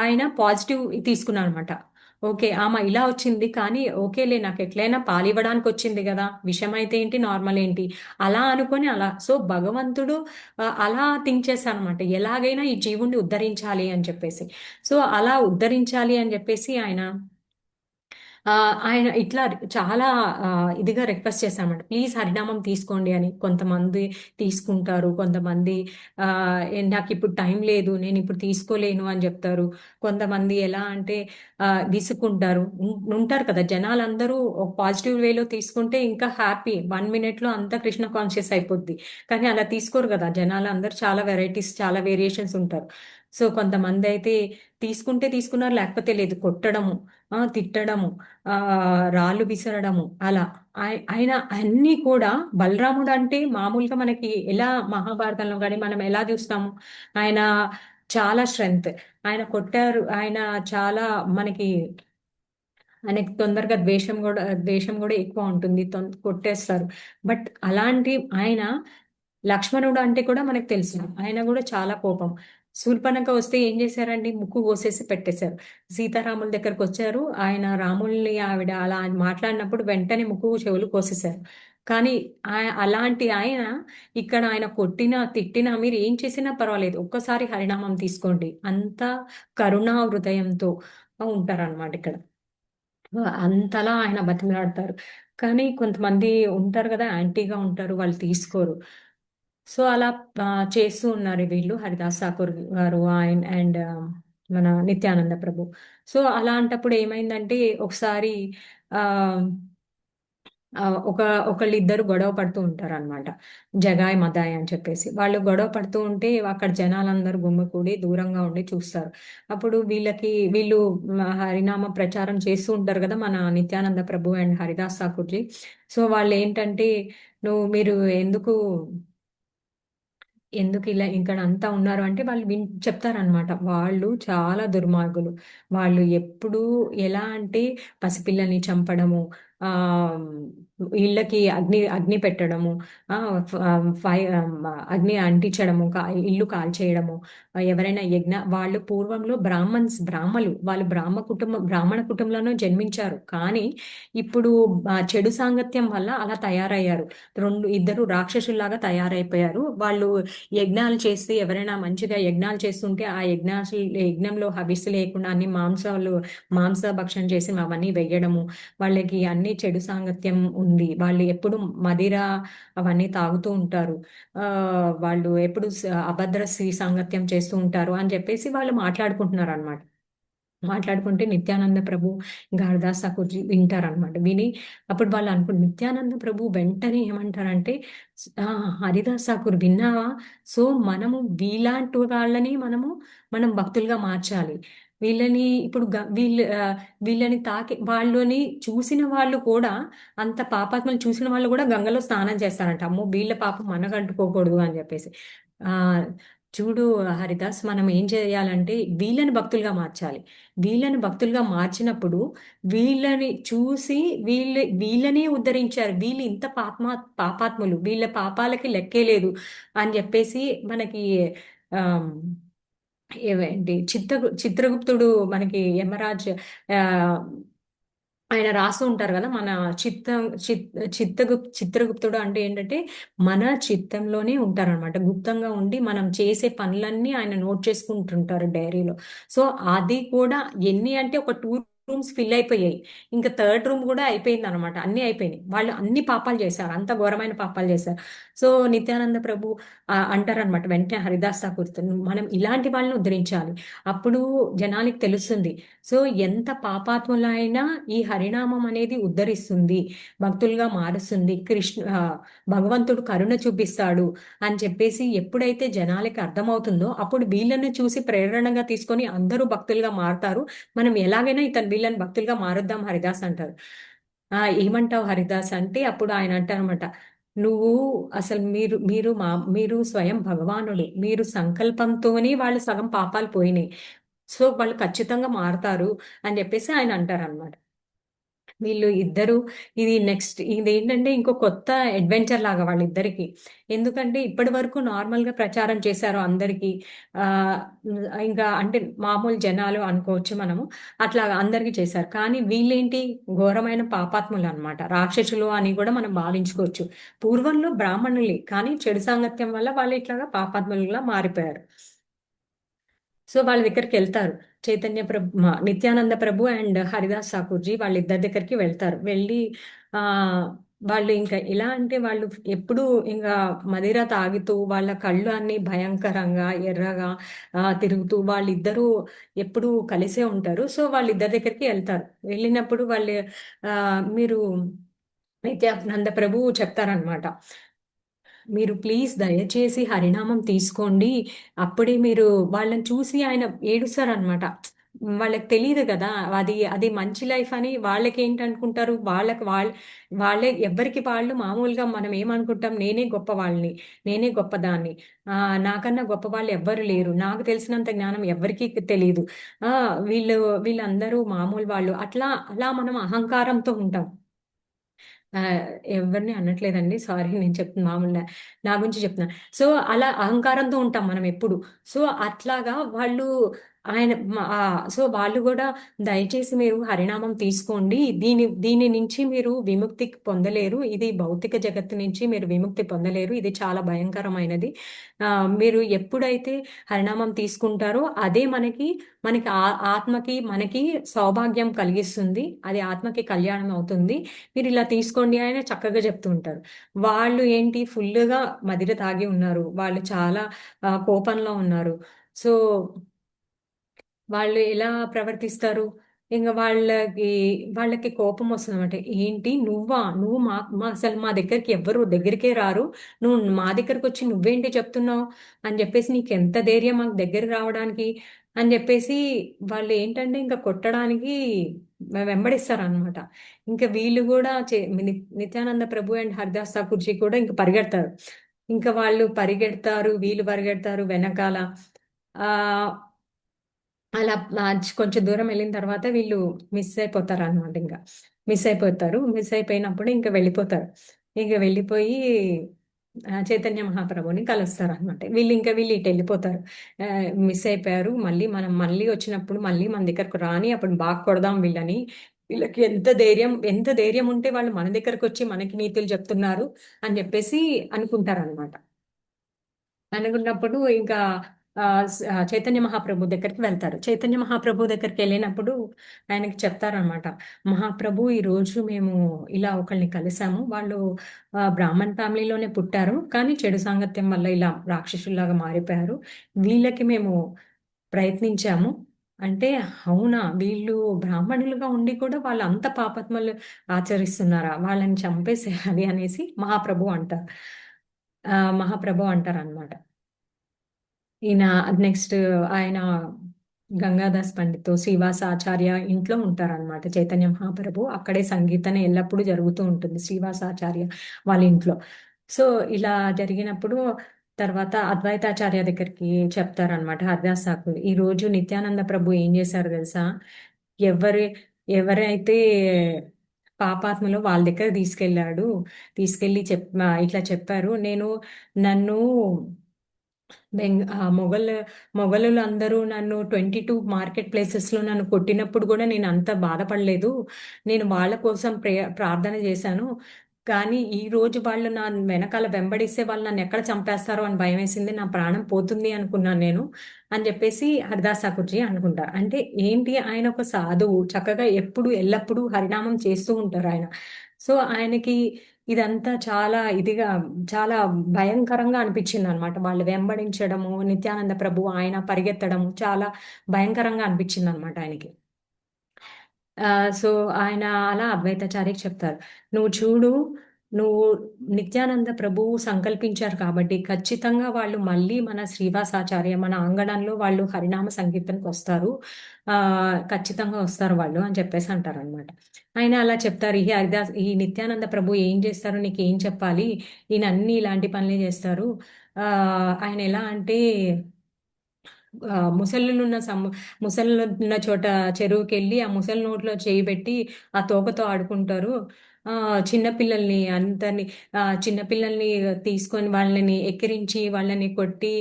ఆయన పాజిటివ్ తీసుకున్నారు అనమాట. ఓకే ఆమె ఇలా వచ్చింది కానీ ఓకేలే, నాకు ఎట్లయినా పాలివ్వడానికి వచ్చింది కదా, విషం అయితే ఏంటి నార్మల్ ఏంటి, అలా అనుకొని అలా. సో భగవంతుడు అలా థింక్ చేస్తారనమాట, ఎలాగైనా ఈ జీవుణ్ణి ఉద్ధరించాలి అని చెప్పేసి. సో అలా ఉద్ధరించాలి అని చెప్పేసి ఆయన ఆయన ఇట్లా చాలా ఇదిగా రిక్వెస్ట్ చేశామంట. ప్లీజ్ హరినామం తీసుకోండి అని. కొంతమంది తీసుకుంటారు. కొంతమంది నాకిప్పుడు టైం లేదు. నేనిప్పుడు తీసుకోలేను అని జెప్తారు. కొంతమంది ఎలా అంటే విసుక్కుంటారు. ఉంటారు కదా! జనాలందరూ ఒక పాజిటివ్ వేలో తీసుకుంటే ఇంకా హ్యాపీ. 1 మినిట్‌లో అంతా కృష్ణ కాన్షియస్ అయిపోద్ది. కానీ అలా తీసుకోరు గదా! జనాలందరూ చాలా వెరైటీస్, చాలా వేరియేషన్స్ ఉంటారు. సో, కొంతమందయితే తీసుకుంటే తీసుకున్నారు, లేకపోతే లేదు. కొట్టడము, తిట్టడము, రాళ్ళు విసరడము అలా. ఆయన అన్నీ కూడా బలరాముడంటే మామూలుగా మనకి ఎలా మహాభారతంలో గాని మనం ఎలా చూస్తాము? ఆయన చాలా స్ట్రెంగ్త్. ఆయన కొట్టారు. ఆయన చాలా మనకి ఆయనకి తొందరగా ద్వేషం గూడా ఎక్కువ ఉంటుంది. కొట్టేస్తారు. బట్ అలాంటి ఆయన లక్ష్మణుడు అంటే కూడా మనకు తెలుసు. ఆయన గూడా చాలా కోపం. శూర్పణఖ వస్తే ఏం చేశారండి? ముక్కు కోసేసి పెట్టేశారు. సీతారాముల దగ్గరకొచ్చారు. ఆయన రాముల్ని ఆవిడ అలా మాట్లాడినప్పుడు వెంటనే ముక్కు, చెవులు కోసేశారు. కానీ అలాంటి ఆయన ఇక్కడ ఆయన కొట్టినా, తిట్టినా మీరు ఏం చేసినా పర్వాలేదు. ఒక్కసారి హరినామం తీసుకోండి. అంత కరుణా హృదయంతో ఉంటారనమాట ఇక్కడ. అంతలా ఆయన బతిమిలాడతారు. కానీ కొంతమంది ఉంటారు గదా! యాంటీగా ఉంటారు. వాళ్ళు తీసుకోరు. సో, అలా చేస్తూ ఉన్నారు వీళ్ళు 'హరిదాస్ ఠాకూర్' గారు అండ్ మన 'నిత్యానంద ప్రభు.' సో, అలాంటప్పుడు ఏమైందంటే ఒకసారి ఆహ్, ఒకళ్ళిద్దరు గొడవ పడుతూ ఉంటారనమాట. జగాయ్, మదాయ్ అని చెప్పేసి. వాళ్ళు గొడవ పడుతూ ఉంటే అక్కడ జనాలందరూ గుమికూడి దూరంగా ఉండి చూస్తారు. అప్పుడు వీళ్ళు హరినామ ప్రచారం చేస్తూ ఉంటారు గదా! మన 'నిత్యానంద ప్రభు' అండ్ 'హరిదాస్ ఠాకూర్‌జీ.' సో, వాళ్ళేంటంటే, మీరు ఎందుకు ఎందుకిలా ఇక్కడంతా ఉన్నారు అంటే వాళ్ళు చెప్తారనమాట. వాళ్ళు చాలా దుర్మార్గులు. వాళ్ళు ఎప్పుడూ ఎలా అంటే పసిపిల్లల్ని చంపడము, ఆహ్, ఇళ్ళకి అగ్ని పెట్టడము, ఆహ్, ఫ ఫై అగ్ని అంటించడము, ఇల్లు కాల్చేయడము, ఎవరైనా వాళ్ళు పూర్వంలో బ్రాహ్మలు. వాళ్ళు బ్రాహ్మణ కుటుంబంలోనే జన్మించారు. కానీ ఇప్పుడు చెడు సాంగత్యం వల్ల అలా తయారయ్యారు. ఇద్దరు రాక్షసుల్లాగా తయారైపోయారు. వాళ్ళు యజ్ఞాలు చేసి ఎవరైనా మంచిగా యజ్ఞాలు చేస్తుంటే ఆ యజ్ఞంలో హవిస్సు లేకుండా అన్ని మాంస భక్షణ చేసి అవన్నీ వెయ్యడము. వాళ్ళకి అన్ని చెడు సాంగత్యం ఉంది. వాళ్ళు ఎప్పుడు మదిర అవన్నీ తాగుతూ ఉంటారు. వాళ్ళు ఎప్పుడు అభద్ర స్త్రీ సాంగత్యం చేస్తూ ఉంటారు అని చెప్పేసి వాళ్ళు మాట్లాడుకుంటున్నారనమాట. మాట్లాడుకుంటే నిత్యానంద ప్రభు, ఇంకా హరిదాస్ ఠాకూర్‌జీ వింటారనమాట. విని అప్పుడు వాళ్ళు నిత్యానంద ప్రభు వెంటనే ఏమంటారంటే, హరిదాస్ ఠాకూర్ విన్నావా? సో, మనము వీలాంటి వాళ్ళని మనం భక్తులుగా మార్చాలి. వీళ్ళని ఇప్పుడు వీళ్ళని వాళ్ళని చూసిన వాళ్ళు కూడా అంత పాపాత్ములు చూసిన వాళ్ళు కూడా గంగలో స్నానం చేస్తారంట. అమ్మో! వీళ్ళ పాపం మనకంటుకోకూడదు అని చెప్పేసి. ఆహ్, చూడు హరిదాస్, మనం ఏం చేయాలంటే వీళ్ళని భక్తులుగా మార్చాలి. వీళ్ళని భక్తులుగా మార్చినప్పుడు వీళ్ళని చూసి వీళ్ళనే ఉద్ధరించారు. వీళ్ళు ఇంత పాపాత్ములు. వీళ్ళ పాపాలకి లెక్కే లేదు అని జెప్పేసి మనకి ఆహ్, ఏవేంటి చిత్రగుప్తుడు మనకి యమరాజ్ ఆహ్, ఆయన రాస్తూ ఉంటారు గదా! మన చిత్తం చిత్ చిత్రగుప్తుడు అంటే ఏంటంటే, మన చిత్తంలోనే ఉంటారనమాట. గుప్తంగా ఉండి మనం చేసే పనులన్నీ ఆయన నోట్ చేసుకుంటుంటారు డైరీలో. సో, అది కూడా ఎన్ని అంటే ఒక 2 రూమ్స్ ఫిల్ అయిపోయాయి. ఇంకా థర్డ్ రూమ్ గూడా అయిపోయిందనమాట. అన్నీ అయిపోయినాయి. వాళ్ళు అన్ని పాపాలు చేశారు. అంత ఘోరమైన పాపాలు చేశారు. సో, నిత్యానంద ప్రభు అంటారనమాట వెంటనే హరిదాస్ ఠాకూర్‌తో, మనం ఇలాంటి వాళ్ళని ఉద్ధరించాలి. అప్పుడు జనాలకి తెలుస్తుంది. సో, ఎంత పాపాత్ములైనా ఈ హరినామం అనేది ఉద్ధరిస్తుంది. భక్తులుగా మారుస్తుంది. భగవంతుడు కరుణ చూపిస్తాడు అని చెప్పేసి ఎప్పుడైతే జనాలకి అర్థమవుతుందో, అప్పుడు వీళ్ళని చూసి ప్రేరణగా తీసుకొని అందరూ భక్తులుగా మారతారు. మనం ఎలాగైనా వీళ్ళని భక్తులుగా మారుద్దాం హరిదాస్ అంటారు. ఏమంటావు హరిదాస్ అంటే అప్పుడు ఆయన అంటారనమాట. నువ్వు అసలు మీరు స్వయం భగవానుడు. మీరు సంకల్పంతోనే వాళ్ళు సగం పాపాలు పోయినాయి. సో, వాళ్ళు ఖచ్చితంగా మారతారు అని జెప్పేసి ఆయన అంటారనమాట. వీళ్ళు ఇద్దరు ఇదేంటంటే ఇంకో కొత్త అడ్వెంచర్ లాగా వాళ్ళిద్దరికీ. ఎందుకంటే ఇప్పటి వరకు నార్మల్‌గా ప్రచారం చేశారు అందరికీ. ఆహ్, ఇంకా అంటే మామూలు జనాలు అనుకోవచ్చు మనము. అట్లాగా అందరికీ చేశారు. కానీ వీళ్ళేంటి ఘోరమైన పాపాత్ములనమాట. రాక్షసులు అని గూడా మనం భావించుకోవచ్చు. పూర్వంలో బ్రాహ్మణులే. కానీ చెడు సాంగత్యం వల్ల వాళ్ళు ఇట్లాగా పాపాత్ములుగా మారిపోయారు. సో వాళ్ళ దగ్గరికి వెళ్తారు. చైతన్య ప్రభు నిత్యానంద ప్రభు అండ్ హరిదాస్ ఠాకూర్జీ వాళ్ళిద్దరి దగ్గరికి వెళ్తారు. వెళ్ళి ఆ వాళ్ళు ఇంకా ఎలా అంటే వాళ్ళు ఎప్పుడు ఇంకా మదిర తాగుతూ వాళ్ళ కళ్ళు అన్ని భయంకరంగా ఎర్రగా తిరుగుతూ వాళ్ళిద్దరూ ఎప్పుడు కలిసే ఉంటారు. సో వాళ్ళిద్దరి దగ్గరికి వెళ్తారు. వెళ్ళినప్పుడు వాళ్ళు ఆ మీరు నిత్యానంద ప్రభు చెప్తారనమాట. మీరు ప్లీజ్ దయచేసి హరినామం తీసుకోండి. అప్పుడే మీరు వాళ్ళని చూసి ఆయన ఏడుస్తారనమాట. వాళ్ళకి తెలియదు కదా! అది అది మంచి లైఫ్ అని వాళ్ళకేంటనుకుంటారు? వాళ్ళే ఎవ్వరికి వాళ్ళు మామూలుగా మనం ఏమనుకుంటాం? నేనే గొప్పవాళ్ళని. నేనే గొప్పదాన్ని. నాకన్నా గొప్పవాళ్ళు ఎవ్వరు లేరు. నాకు తెలిసినంత జ్ఞానం ఎవ్వరికీ తెలీదు. వీళ్ళందరూ మామూలు వాళ్ళు. అలా మనం అహంకారంతో ఉంటాం. ఆహ్, ఎవరిని అనట్లేదండి. సారీ నేను చెప్తున్నా మామూలుగా నా గురించి చెప్తున్నా. సో, అలా అహంకారంతో ఉంటాం మనం ఎప్పుడు. సో, అట్లాగా వాళ్ళు సో, వాళ్ళు గూడా దయచేసి మీరు హరినామం తీసుకోండి. దీని నుంచి మీరు విముక్తి పొందలేరు. ఇది భౌతిక జగత్తు నుంచి మీరు విముక్తి పొందలేరు. ఇది చాలా భయంకరమైనది. మీరు ఎప్పుడైతే హరినామం తీసుకుంటారో అదే మనకి ఆత్మకి, మనకి సౌభాగ్యం కలిగిస్తుంది. అది ఆత్మకి కళ్యాణం అవుతుంది. మీరు ఇలా తీసుకోండి అని చక్కగా చెప్తూ ఉంటారు. వాళ్ళు ఏంటి ఫుల్లుగా మదిర తాగి ఉన్నారు. వాళ్ళు చాలా కోపంలో ఉన్నారు. సో, వాళ్ళు ఎలా ప్రవర్తిస్తారు? ఇంగ వాళ్ళకి కోపమొస్తదనమాట. ఏంటి నువ్వా? నువ్వు అసలు మా దగ్గరికి ఎవ్వరు దగ్గరికే రారు. నువ్వు మా దగ్గరకొచ్చి నువ్వేంటి చెప్తున్నావు? అని జెప్పేసి నీకెంత ధైర్యం మాకు దగ్గరికి రావడానికి? అని జెప్పేసి వాళ్ళు ఏంటంటే ఇంక కొట్టడానికి వెంబడిస్తారనమాట. ఇంక వీళ్ళు గూడా నిత్యానంద ప్రభు అండ్ హరిదాస్ ఠాకూర్‌జీ కూడా ఇంక పరిగెడతారు. ఇంక వాళ్ళు పరిగెడతారు, వీళ్ళు పరిగెడతారు వెనకాల. ఆహ్ అలా కొంచెం దూరం వెళ్ళిన తర్వాత వీళ్ళు మిస్ అయిపోతారనమాట ఇంక. మిస్ అయిపోతారు. మిస్ అయిపోయినప్పుడు ఇంక వెళ్ళిపోతారు. ఇంక వెళ్ళిపోయి చైతన్య మహాప్రభుని కలుస్తారనమాట. వీళ్ళు ఇటెళ్ళిపోతారు. మిస్ అయిపోయారు. మళ్ళీ వచ్చినప్పుడు మళ్ళీ మన దగ్గరకు రాని అప్పుడు బాగా కొడదాం వీళ్ళని. వీళ్ళకి ఎంత ధైర్యం ఉంటే వాళ్ళు మన దగ్గరకొచ్చి మనకి నీతులు చెప్తున్నారు అని జెప్పేసి అనుకుంటారనమాట. అనుకున్నప్పుడు ఇంకా చైతన్య మహాప్రభు దగ్గరికి వెళ్తారు. చైతన్య మహాప్రభు దగ్గరికెళ్ళినప్పుడు ఆయనకి చెప్తారనమాట. మహాప్రభు ఈరోజు మేము ఇలా ఒకళ్ళని కలిసాము. వాళ్ళు బ్రాహ్మణ్ ఫ్యామిలీలోనే పుట్టారు. కానీ చెడు సాంగత్యం వల్ల ఇలా రాక్షసుల్లాగా మారిపోయారు. వీళ్ళకి మేము ప్రయత్నించాము. అంటే అవునా! వీళ్ళు బ్రాహ్మణులుగా ఉండి కూడా వాళ్ళు అంత పాపాత్ములు ఆచరిస్తున్నారా? వాళ్ళని చంపేసేయాలి అనేసి మహాప్రభు అంటారు. మహాప్రభు అంటారనమాట. ఈయన నెక్స్ట్ ఆయన గంగాదాస్ పండిత్, శ్రీవాస ఆచార్య ఇంట్లో ఉంటారనమాట చైతన్య మహాప్రభు. అక్కడే సంగీతన ఎల్లప్పుడూ జరుగుతూ ఉంటుంది శ్రీవాస ఆచార్య వాళ్ళ ఇంట్లో. సో, ఇలా జరిగినప్పుడు తర్వాత అద్వైతాచార్య దగ్గరికి చెప్తారనమాట హరిదాస్ ఠాకూర్. ఈరోజు నిత్యానంద ప్రభు ఏం చేశారో తెలుసా? ఎవరి ఎవరైతే పాపాత్ములో వాళ్ళ దగ్గర తీసుకెళ్ళాడు. తీసుకెళ్ళి ఇట్లా చెప్పారు. నన్ను మొఘలులందరూ నన్ను 22 మార్కెట్ ప్లేసెస్‌లో నన్ను కొట్టినప్పుడు గూడా నేనంత బాధపడలేదు. నేను వాళ్ళ కోసం ప్రార్థన చేశాను. కానీ ఈరోజు వాళ్ళు నా వెనకాల వెంబడిస్తే వాళ్ళు నన్నెక్కడ చంపేస్తారో అని భయమేసింది. నా ప్రాణం పోతుంది అనుకున్నాను నేను. అని జెప్పేసి హరిదాస్ ఠాకూర్‌జీ అనుకుంటారు. అంటే ఏంటి ఆయన ఒక సాధువు. చక్కగా ఎల్లప్పుడూ హరినామం చేస్తూ ఉంటారాయన. సో, ఆయనకి ఇదంతా చాలా భయంకరంగా అనిపించిందనమాట. వాళ్ళు వెంబడించడము, నిత్యానంద ప్రభు ఆయన పరిగెత్తడము చాలా భయంకరంగా అనిపించిందనమాట ఆయనకి. సో, ఆయన అలా అద్వైతాచార్యకి చెప్తారు. "నువ్వు చూడు, నువ్వు నిత్యానంద ప్రభువు సంకల్పించారు కాబట్టి ఖచ్చితంగా వాళ్ళు మళ్ళీ మన శ్రీవాసాచార్య మన ఆంగణంలో వాళ్ళు హరినామ సంకీర్తనకొస్తారు. ఖచ్చితంగా వస్తారు వాళ్ళు" అని చెప్పేసి అంటారనమాట. ఆయన అలా చెప్తారు. ఈ నిత్యానంద ప్రభు ఏం చేస్తారు? నీకేం చెప్పాలి? ఈయన అన్ని ఇలాంటి పనులే చేస్తారు. ఆయన ఎలా అంటే ముసలులున్న ముసలున్న చోట చెరువుకెళ్ళి, ఆ ముసలి నోట్లో చేయి బెట్టి, ఆ తోకతో ఆడుకుంటారు. చిన్న పిల్లల్ని తీసుకొని వాళ్ళని ఎక్కిరించి, వాళ్ళని కొట్టి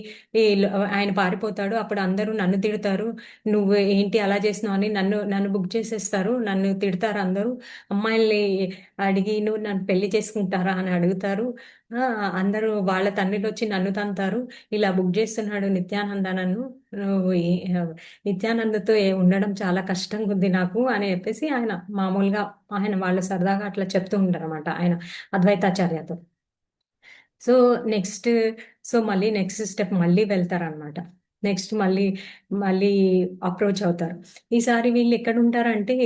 ఆయన పారిపోతాడు. అప్పుడు అందరూ నన్ను తిడతారు. "నువ్వు ఏంటి అలా చేసినావు" అని నన్ను బుక్ చేసేస్తారు. నన్ను తిడతారు అందరూ. అమ్మాయిల్ని అడిగి, "నువ్వు నన్ను పెళ్లి చేసుకుంటారా?" అని అడుగుతారు. అందరూ వాళ్ళ తండ్రులొచ్చి నన్ను తంతారు. ఇలా బుక్ చేస్తున్నాడు నిత్యానంద నన్ను. నువ్వు నిత్యానందతో ఉండడం చాలా కష్టంగా ఉంది నాకు అని చెప్పేసి ఆయన మామూలుగా ఆయన వాళ్ళు సరదాగా అట్లా చెప్తూ ఉంటారు అనమాట ఆయన అద్వైతాచార్యతో. సో నెక్స్ట్ సో మళ్ళీ నెక్స్ట్ స్టెప్ మళ్ళీ వెళ్తారనమాట. నెక్స్ట్ మళ్ళీ మళ్ళీ అప్రోచ్ అవుతారు. ఈసారి వీళ్ళు ఎక్కడ ఉంటారంటే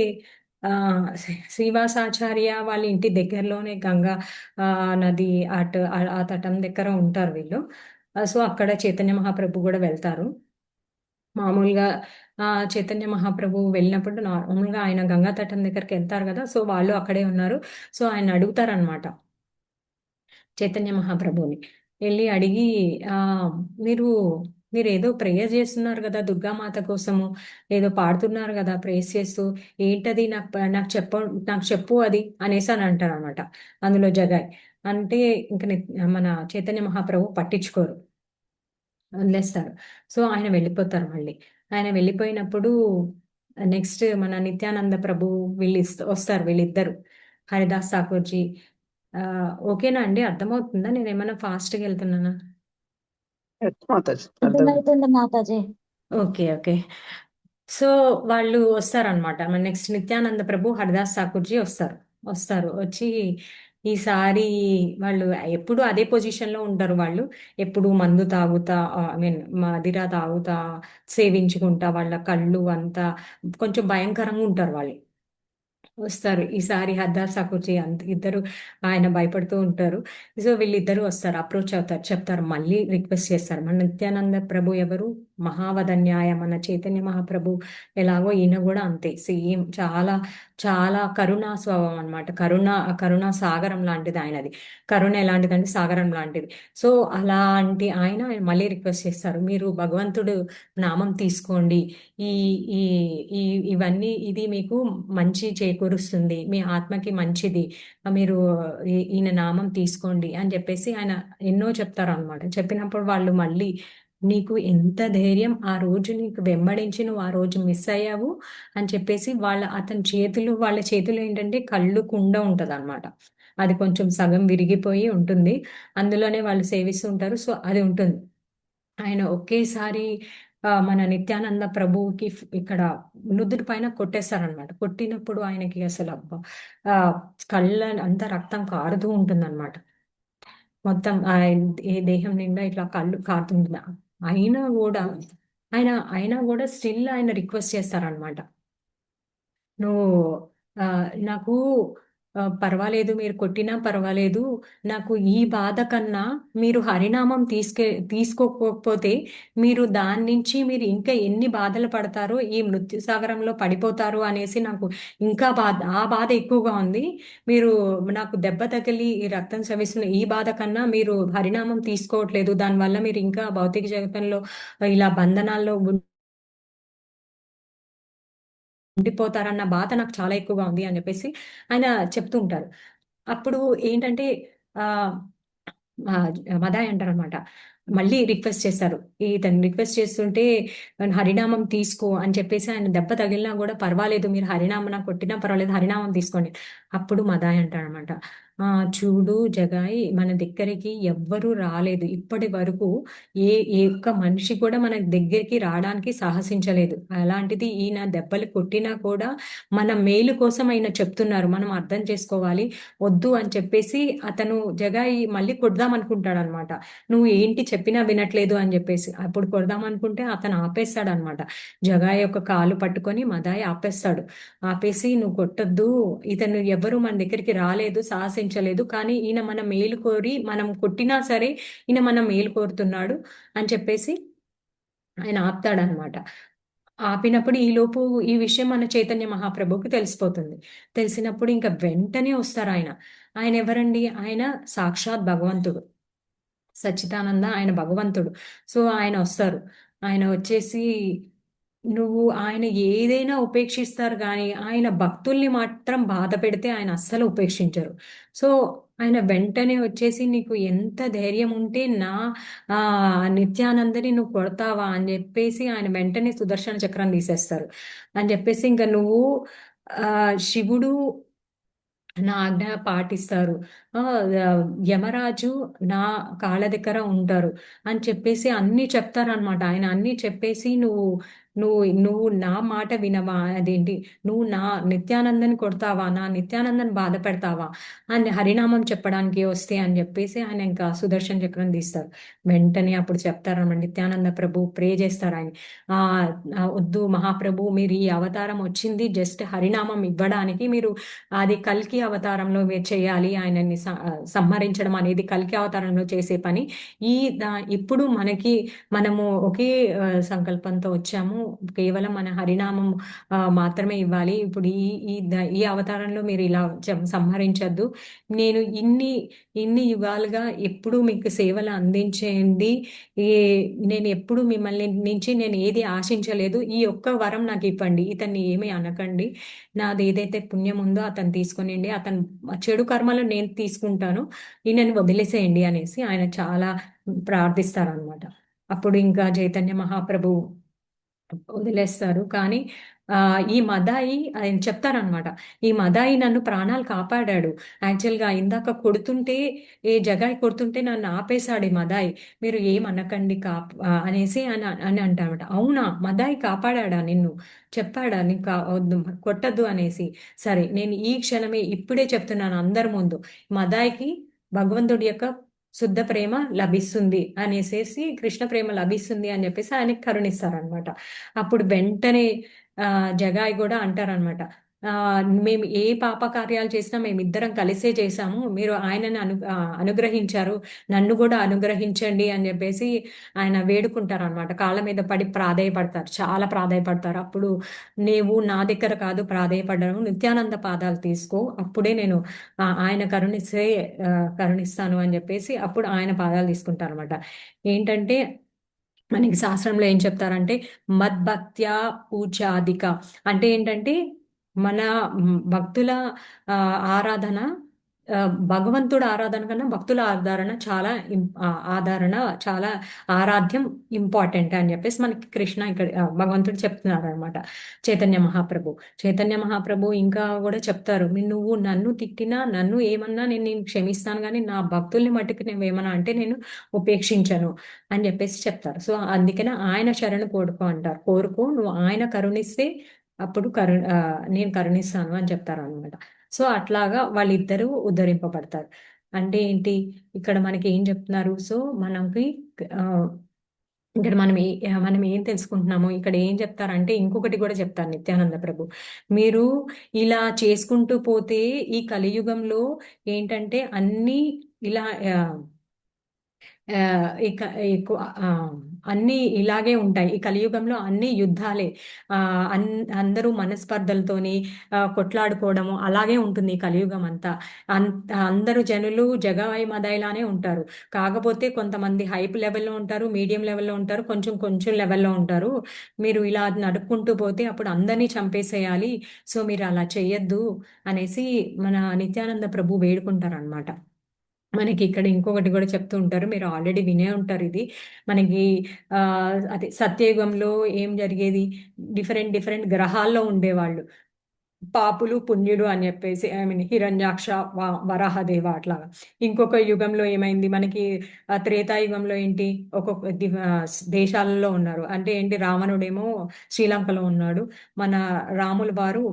శ్రీవాసాచార్య వాళ్ళ ఇంటి దగ్గరలోనే గంగా నది అటు ఆ తటం దగ్గర ఉంటారు వీళ్ళు. సో అక్కడ చైతన్య మహాప్రభు కూడా వెళ్తారు. మామూలుగా చైతన్య మహాప్రభు వెళ్ళినప్పుడు నార్మల్గా ఆయన గంగా తటం దగ్గరికి వెళ్తారు కదా, సో వాళ్ళు అక్కడే ఉన్నారు. సో ఆయన అడుగుతారనమాట చైతన్య మహాప్రభుని. వెళ్ళి అడిగి ఆ మీరు మీరు ఏదో ప్రేయర్ చేస్తున్నారు కదా దుర్గామాత కోసము, ఏదో పాడుతున్నారు కదా ప్రేయర్ చేస్తూ, ఏంటది నాకు చెప్పు అది అనేసి అని అంటారు అనమాట. అందులో జగాయ్ అంటే ఇంక మన చైతన్య మహాప్రభు పట్టించుకోరు, వదిలేస్తారు. సో ఆయన వెళ్ళిపోతారు మళ్ళీ. ఆయన వెళ్ళిపోయినప్పుడు నెక్స్ట్ మన నిత్యానంద ప్రభు వీళ్ళు వస్తారు వీళ్ళిద్దరు, హరిదాస్ ఠాకూర్జీ. ఓకేనా అండి, అర్థమవుతుందా? నేను ఏమైనా ఫాస్ట్గా వెళ్తున్నానా? ఎస్ మాతాజీ, అర్థం. అర్థమవుతుంది మాతాజీ. Okay okay. సో వాళ్ళు వస్తారనమాట. మన నెక్స్ట్ నిత్యానంద ప్రభు హరిదాస్ ఠాకూర్జీ వస్తారు. వచ్చి ఈసారి వాళ్ళు ఎప్పుడు అదే పొజిషన్లో ఉంటారు. వాళ్ళు ఎప్పుడు మందు తాగుతా, ఐ మీన్ మదిర తాగుతా, సేవించుకుంటా, వాళ్ళ కళ్ళు అంతా కొంచెం భయంకరంగా ఉంటారు వాళ్ళు. వస్తారు ఈసారి హర్దార్ ఠాకూర్జీ ఇద్దరు ఆయన భయపడుతూ ఉంటారు. సో వీళ్ళిద్దరూ వస్తారు, అప్రోచ్ అవుతారు, చెప్తారు, మళ్ళీ రిక్వెస్ట్ చేస్తారు. మన నిత్యానంద ప్రభు ఎవరు? మహావదన్యాయ మన చైతన్య మహాప్రభు ఎలాగో ఈయన కూడా అంతే సేమ్, చాలా చాలా కరుణా స్వభావం అనమాట. కరుణా సాగరం లాంటిది ఆయనది. కరుణ ఎలాంటిదంటే సాగరం లాంటిది. సో అలాంటి ఆయన మళ్ళీ రిక్వెస్ట్ చేస్తారు, మీరు భగవంతుడు నామం తీసుకోండి, ఈ ఈ ఈ ఇవన్నీ ఇది మీకు మంచి చేకూరుస్తుంది, మీ ఆత్మకి మంచిది, మీరు ఈయన నామం తీసుకోండి అని చెప్పేసి ఆయన ఎన్నో చెప్తారు అనమాట. చెప్పినప్పుడు వాళ్ళు మళ్ళీ నీకు ఎంత ధైర్యం, ఆ రోజు నీకు వెంబడించి నువ్వు ఆ రోజు మిస్ అయ్యావు అని చెప్పేసి వాళ్ళ చేతులు ఏంటంటే కళ్ళు కుండ ఉంటది అనమాట. అది కొంచెం సగం విరిగిపోయి ఉంటుంది, అందులోనే వాళ్ళు సేవిస్తూ ఉంటారు. సో అది ఉంటుంది. ఆయన ఒకేసారి మన నిత్యానంద ప్రభువుకి ఇక్కడ నుదుటి పైన కొట్టేస్తారనమాట. కొట్టినప్పుడు ఆయనకి అసలు అబ్బా ఆ కళ్ళ అంతా రక్తం కారుతూ ఉంటుందన్నమాట. మొత్తం ఏ దేహం నిండా ఇట్లా కళ్ళు కారుతుంటుంది. అయినా కూడా అయినా కూడా స్టిల్ ఆయన రిక్వెస్ట్ చేస్తారనమాట, నువ్వు నాకు పర్వాలేదు, మీరు కొట్టినా పర్వాలేదు, నాకు ఈ బాధ కన్నా మీరు హరినామం తీసుకోకపోతే మీరు దాని నుంచి మీరు ఇంకా ఎన్ని బాధలు పడతారో, ఈ మృత్యు సాగరంలో పడిపోతారు అనేసి నాకు ఇంకా ఆ బాధ ఎక్కువగా ఉంది. మీరు నాకు దెబ్బ తగిలి ఈ రక్తం స్రవిస్తున్న ఈ బాధ కన్నా మీరు హరినామం తీసుకోవట్లేదు, దానివల్ల మీరు ఇంకా భౌతిక జగతంలో ఇలా బంధనాల్లో ఉండిపోతారన్న బాధ నాకు చాలా ఎక్కువగా ఉంది అని చెప్పేసి ఆయన చెప్తూ ఉంటారు. అప్పుడు ఏంటంటే ఆ మదాయ్ అంటారనమాట, మళ్ళీ రిక్వెస్ట్ చేస్తారు. ఇతను రిక్వెస్ట్ చేస్తుంటే హరినామం తీసుకో అని చెప్పేసి ఆయన దెబ్బ తగిలినా కూడా పర్వాలేదు, మీరు హరినామం నాకు కొట్టినా పర్వాలేదు, హరినామం తీసుకోండి. అప్పుడు మదాయ్ అంటారనమాట, చూడు జగాయి, మన దగ్గరికి ఎవ్వరూ రాలేదు ఇప్పటి వరకు, ఏ ఒక్క మనిషి కూడా మన దగ్గరికి రావడానికి సాహసించలేదు. అలాంటిది ఈయన దెబ్బలు కొట్టినా కూడా మన మేలు కోసం ఆయన చెప్తున్నారు, మనం అర్థం చేసుకోవాలి, వద్దు అని చెప్పేసి అతను జగాయి మళ్ళీ కొడదాం అనుకుంటాడు అనమాట. నువ్వు ఏంటి చెప్పినా వినట్లేదు అని చెప్పేసి అప్పుడు కొడదాం అనుకుంటే అతను ఆపేస్తాడు అనమాట. జగాయి యొక్క కాలు పట్టుకొని మదాయి ఆపేస్తాడు. ఆపేసి నువ్వు కొట్టొద్దు, ఇతను ఎవరు మన దగ్గరికి రాలేదు, సాహసించలేదు, కానీ ఈయన మన మేలు కోరి మనం కొట్టినా సరే ఈయన మన మేలు కోరుతున్నాడు అని చెప్పేసి ఆయన ఆపుతాడనమాట. ఆపినప్పుడు ఈలోపు ఈ విషయం మన చైతన్య మహాప్రభువుకి తెలిసిపోతుంది. తెలిసినప్పుడు ఇంకా వెంటనే వస్తారు ఆయన. ఆయన ఎవరండి? ఆయన సాక్షాత్ భగవంతుడు, సచ్చిదానంద ఆయన భగవంతుడు. సో ఆయన వస్తారు. ఆయన వచ్చేసి ఆయన ఏదైనా ఉపేక్షిస్తారు కానీ ఆయన భక్తుల్ని మాత్రం బాధ పెడితే ఆయన అస్సలు ఉపేక్షించరు. సో ఆయన వెంటనే వచ్చేసి నీకు ఎంత ధైర్యం ఉంటే నా నిత్యానందని నువ్వు కొడతావా అని చెప్పేసి ఆయన వెంటనే సుదర్శన చక్రం తీసేస్తారు. అని చెప్పేసి ఇంకా నువ్వు శివుడు నా ఆజ్ఞ పాటిస్తారు. యమరాజు నా కాళ్ళ దగ్గర ఉంటారు అని చెప్పేసి అన్నీ చెప్తారనమాట. ఆయన అన్నీ చెప్పేసి నువ్వు నువ్వు నువ్వు నా మాట వినవా? అదేంటి నువ్వు నా నిత్యానందాన్ని కొడతావా? నా నిత్యానందాన్ని బాధ పెడతావా? అని హరినామం చెప్పడానికి వస్తే అని చెప్పేసి ఆయన ఇంకా సుదర్శన చక్రం తీస్తారు. వెంటనే అప్పుడు చెప్తారన్నమాట నిత్యానంద ప్రభు ప్రే చేస్తారు ఆయన. వద్దు మహాప్రభు, మీరు ఈ అవతారం వచ్చింది జస్ట్ హరినామం ఇవ్వడానికి. మీరు అది కల్కి అవతారంలో మీరు చేయాలి. ఆయనని సంహరించడం అనేది కల్కి అవతారంలో చేసే పని. ఈ ఇప్పుడు మనము ఒకే సంకల్పంతో వచ్చాము. కేవలం మన హరినామం మాత్రమే ఇవ్వాలి. ఇప్పుడు ఈ అవతారంలో మీరు ఇలా సంహరించద్దు. నేను ఇన్ని యుగాలుగా ఎప్పుడు మీకు సేవలు అందించేది. ఈ నేను ఎప్పుడు మిమ్మల్ని నుంచి నేను ఏది ఆశించలేదు. ఈ ఒక్క వరం నాకు ఇవ్వండి. ఇతన్ని ఏమీ అనకండి. నాది ఏదైతే పుణ్యం ఉందో అతను తీసుకొనియండి. అతను చెడు కర్మలు నేను తీసుకుంటాను. ఈయనని వదిలేసేయండి అనేసి ఆయన చాలా ప్రార్థిస్తారనమాట. అప్పుడు ఇంకా చైతన్య మహాప్రభు వదిలేస్తారు. కానీ ఈ మదాయి ఆయన చెప్తారనమాట. ఈ మదాయి నన్ను ప్రాణాలు కాపాడాడు. యాక్చువల్‌గా ఇందాక కొడుతుంటే, జగాయి కొడుతుంటే నన్ను ఆపేశాడు ఈ మదాయి. మీరు ఏమనకండి అనేసి అని అంటారన్నమాట. అవునా! మదాయి కాపాడాడా నిన్ను? చెప్పాడా నీకు వద్దు కొట్టొద్దు అనేసి? సరే, నేను ఈ క్షణమే ఇప్పుడే చెప్తున్నాను అందరి ముందు. మదాయికి భగవంతుడి యొక్క శుద్ధ ప్రేమ లభిస్తుంది అనేసేసి, కృష్ణ ప్రేమ లభిస్తుంది అని చెప్పేసి ఆయనకి కరుణిస్తారనమాట. అప్పుడు వెంటనే జగాయి కూడా అంటారనమాట. మేము ఏ పాప కార్యాలు చేసినా మేమిద్దరం కలిసే చేశాము. మీరు ఆయనని అనుగ్రహించారు. నన్ను కూడా అనుగ్రహించండి అని చెప్పేసి ఆయన వేడుకుంటారనమాట. కాళ్ళ మీద పడి ప్రాధేయపడతారు. చాలా ప్రాధేయపడతారు. అప్పుడు నీవు నా దగ్గర కాదు ప్రాధేయపడడం, నిత్యానంద పాదాలు తీసుకో. అప్పుడే నేను ఆయన కరుణిస్తాను అని చెప్పేసి అప్పుడు ఆయన పాదాలు తీసుకుంటారనమాట. ఏంటంటే మనకి శాస్త్రంలో ఏం చెప్తారంటే మద్భక్త్యా పూజాదిక అంటే ఏంటంటే మన భక్తుల ఆరాధన, భగవంతుడు ఆరాధన కన్నా భక్తుల ఆరాధన ఆదరణ చాలా ఆరాధ్యం, ఇంపార్టెంట్ అని చెప్పేసి మనకి కృష్ణ ఇక్కడ భగవంతుడు చెప్తున్నారు అనమాట. చైతన్య మహాప్రభు చైతన్య మహాప్రభు ఇంకా కూడా చెప్తారు, నువ్వు నన్ను తిట్టినా నన్ను ఏమన్నా నేను క్షమిస్తాను, కానీ నా భక్తుల్ని మట్టుకు నేను ఏమన్నా అంటే నేను ఉపేక్షించను అని చెప్పేసి చెప్తారు. సో అందుకనే ఆయన శరణు కోరుకో అంటారు. కోరుకో, నువ్వు ఆయన కరుణిస్తే అప్పుడు నేను కరుణిస్తాను అని చెప్తారు అనమాట. సో అట్లాగా వాళ్ళిద్దరూ ఉద్ధరింపబడతారు. అంటే ఏంటి ఇక్కడ మనకి ఏం చెప్తున్నారు? సో మనకి ఇక్కడ మనం ఏం తెలుసుకుంటున్నాము, ఇక్కడ ఏం చెప్తారంటే ఇంకొకటి కూడా చెప్తారు నిత్యానంద ప్రభు. మీరు ఇలా చేసుకుంటూ పోతే ఈ కలియుగంలో ఏంటంటే అన్నీ ఇలా ఇక ఎక్కువ అన్నీ ఇలాగే ఉంటాయి. ఈ కలియుగంలో అన్నీ యుద్ధాలే. అందరూ మనస్పర్ధలతోని కొట్లాడుకోవడము అలాగే ఉంటుంది ఈ కలియుగం అంతా. అందరూ జనులు జగవై మదాయిలానే ఉంటారు. కాకపోతే కొంతమంది హైప్ లెవెల్‌లో ఉంటారు, మీడియం లెవెల్‌లో ఉంటారు, కొంచెం కొంచెం లెవెల్‌లో ఉంటారు. మీరు ఇలా నడుపుకుంటూ పోతే అప్పుడు అందరిని చంపేసేయాలి. సో మీరు అలా చేయొద్దు అనేసి మన నిత్యానంద ప్రభు వేడుకుంటారనమాట. మనకి ఇక్కడ ఇంకొకటి కూడా చెప్తూ ఉంటారు. మీరు ఆల్రెడీ వినే ఉంటారు ఇది. మనకి అదే సత్యయుగంలో ఏం జరిగేది, డిఫరెంట్ డిఫరెంట్ గ్రహాల్లో ఉండేవాళ్ళు. పాపులు, పుణ్యుడు అని చెప్పేసి, ఐ మీన్ హిరణ్యాక్ష, వరాహదేవ అట్లాగా. ఇంకొక యుగంలో ఏమైంది మనకి, త్రేతాయుగంలో ఏంటి ఒక్కొక్క దేశాలలో ఉన్నారు. అంటే ఏంటి, రావణుడేమో శ్రీలంకలో ఉన్నాడు. మన రాముల వారు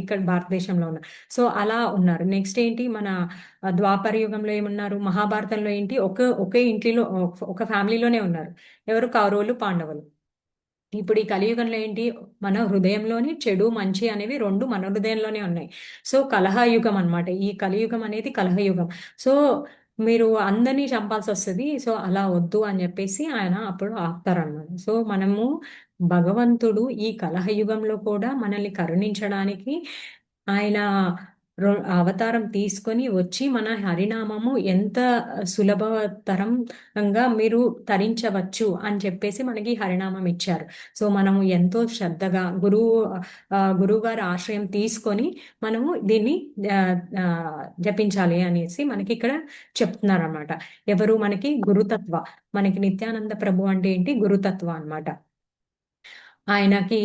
ఇక్కడ భారతదేశంలో ఉన్నారు. సో అలా ఉన్నారు. నెక్స్ట్ ఏంటి మన ద్వాపర యుగంలో ఏమున్నారు, మహాభారతంలో ఏంటి ఒకే ఇంటిలో ఒక ఫ్యామిలీలోనే ఉన్నారు. ఎవరు? కౌరవులు, పాండవులు. ఇప్పుడు ఈ కలియుగంలో ఏంటి, మన హృదయంలోని చెడు మంచి అనేవి రెండు మన హృదయంలోనే ఉన్నాయి. సో కలహయుగం అన్నమాట. ఈ కలియుగం అనేది కలహయుగం. సో మీరు అందరినీ చంపాల్సి వస్తుంది. సో అలా వద్దు అని చెప్పేసి ఆయన అప్పుడు ఆపుతారన్నమాట. సో మనము భగవంతుడు ఈ కలహయుగంలో కూడా మనల్ని కరుణించడానికి ఆయన అవతారం తీసుకొని వచ్చి మన హరినామము ఎంత సులభతరంగా మీరు తరించవచ్చు అని చెప్పేసి మనకి హరినామం ఇచ్చారు. సో మనము ఎంతో శ్రద్ధగా గురువు గారి ఆశ్రయం తీసుకొని మనము దీన్ని జపించాలి అనేసి మనకి ఇక్కడ చెప్తున్నారు అనమాట. ఎవరు? మనకి గురుతత్వ. మనకి నిత్యానంద ప్రభు అంటే ఏంటి? గురుతత్వ అన్నమాట. ఆయనకి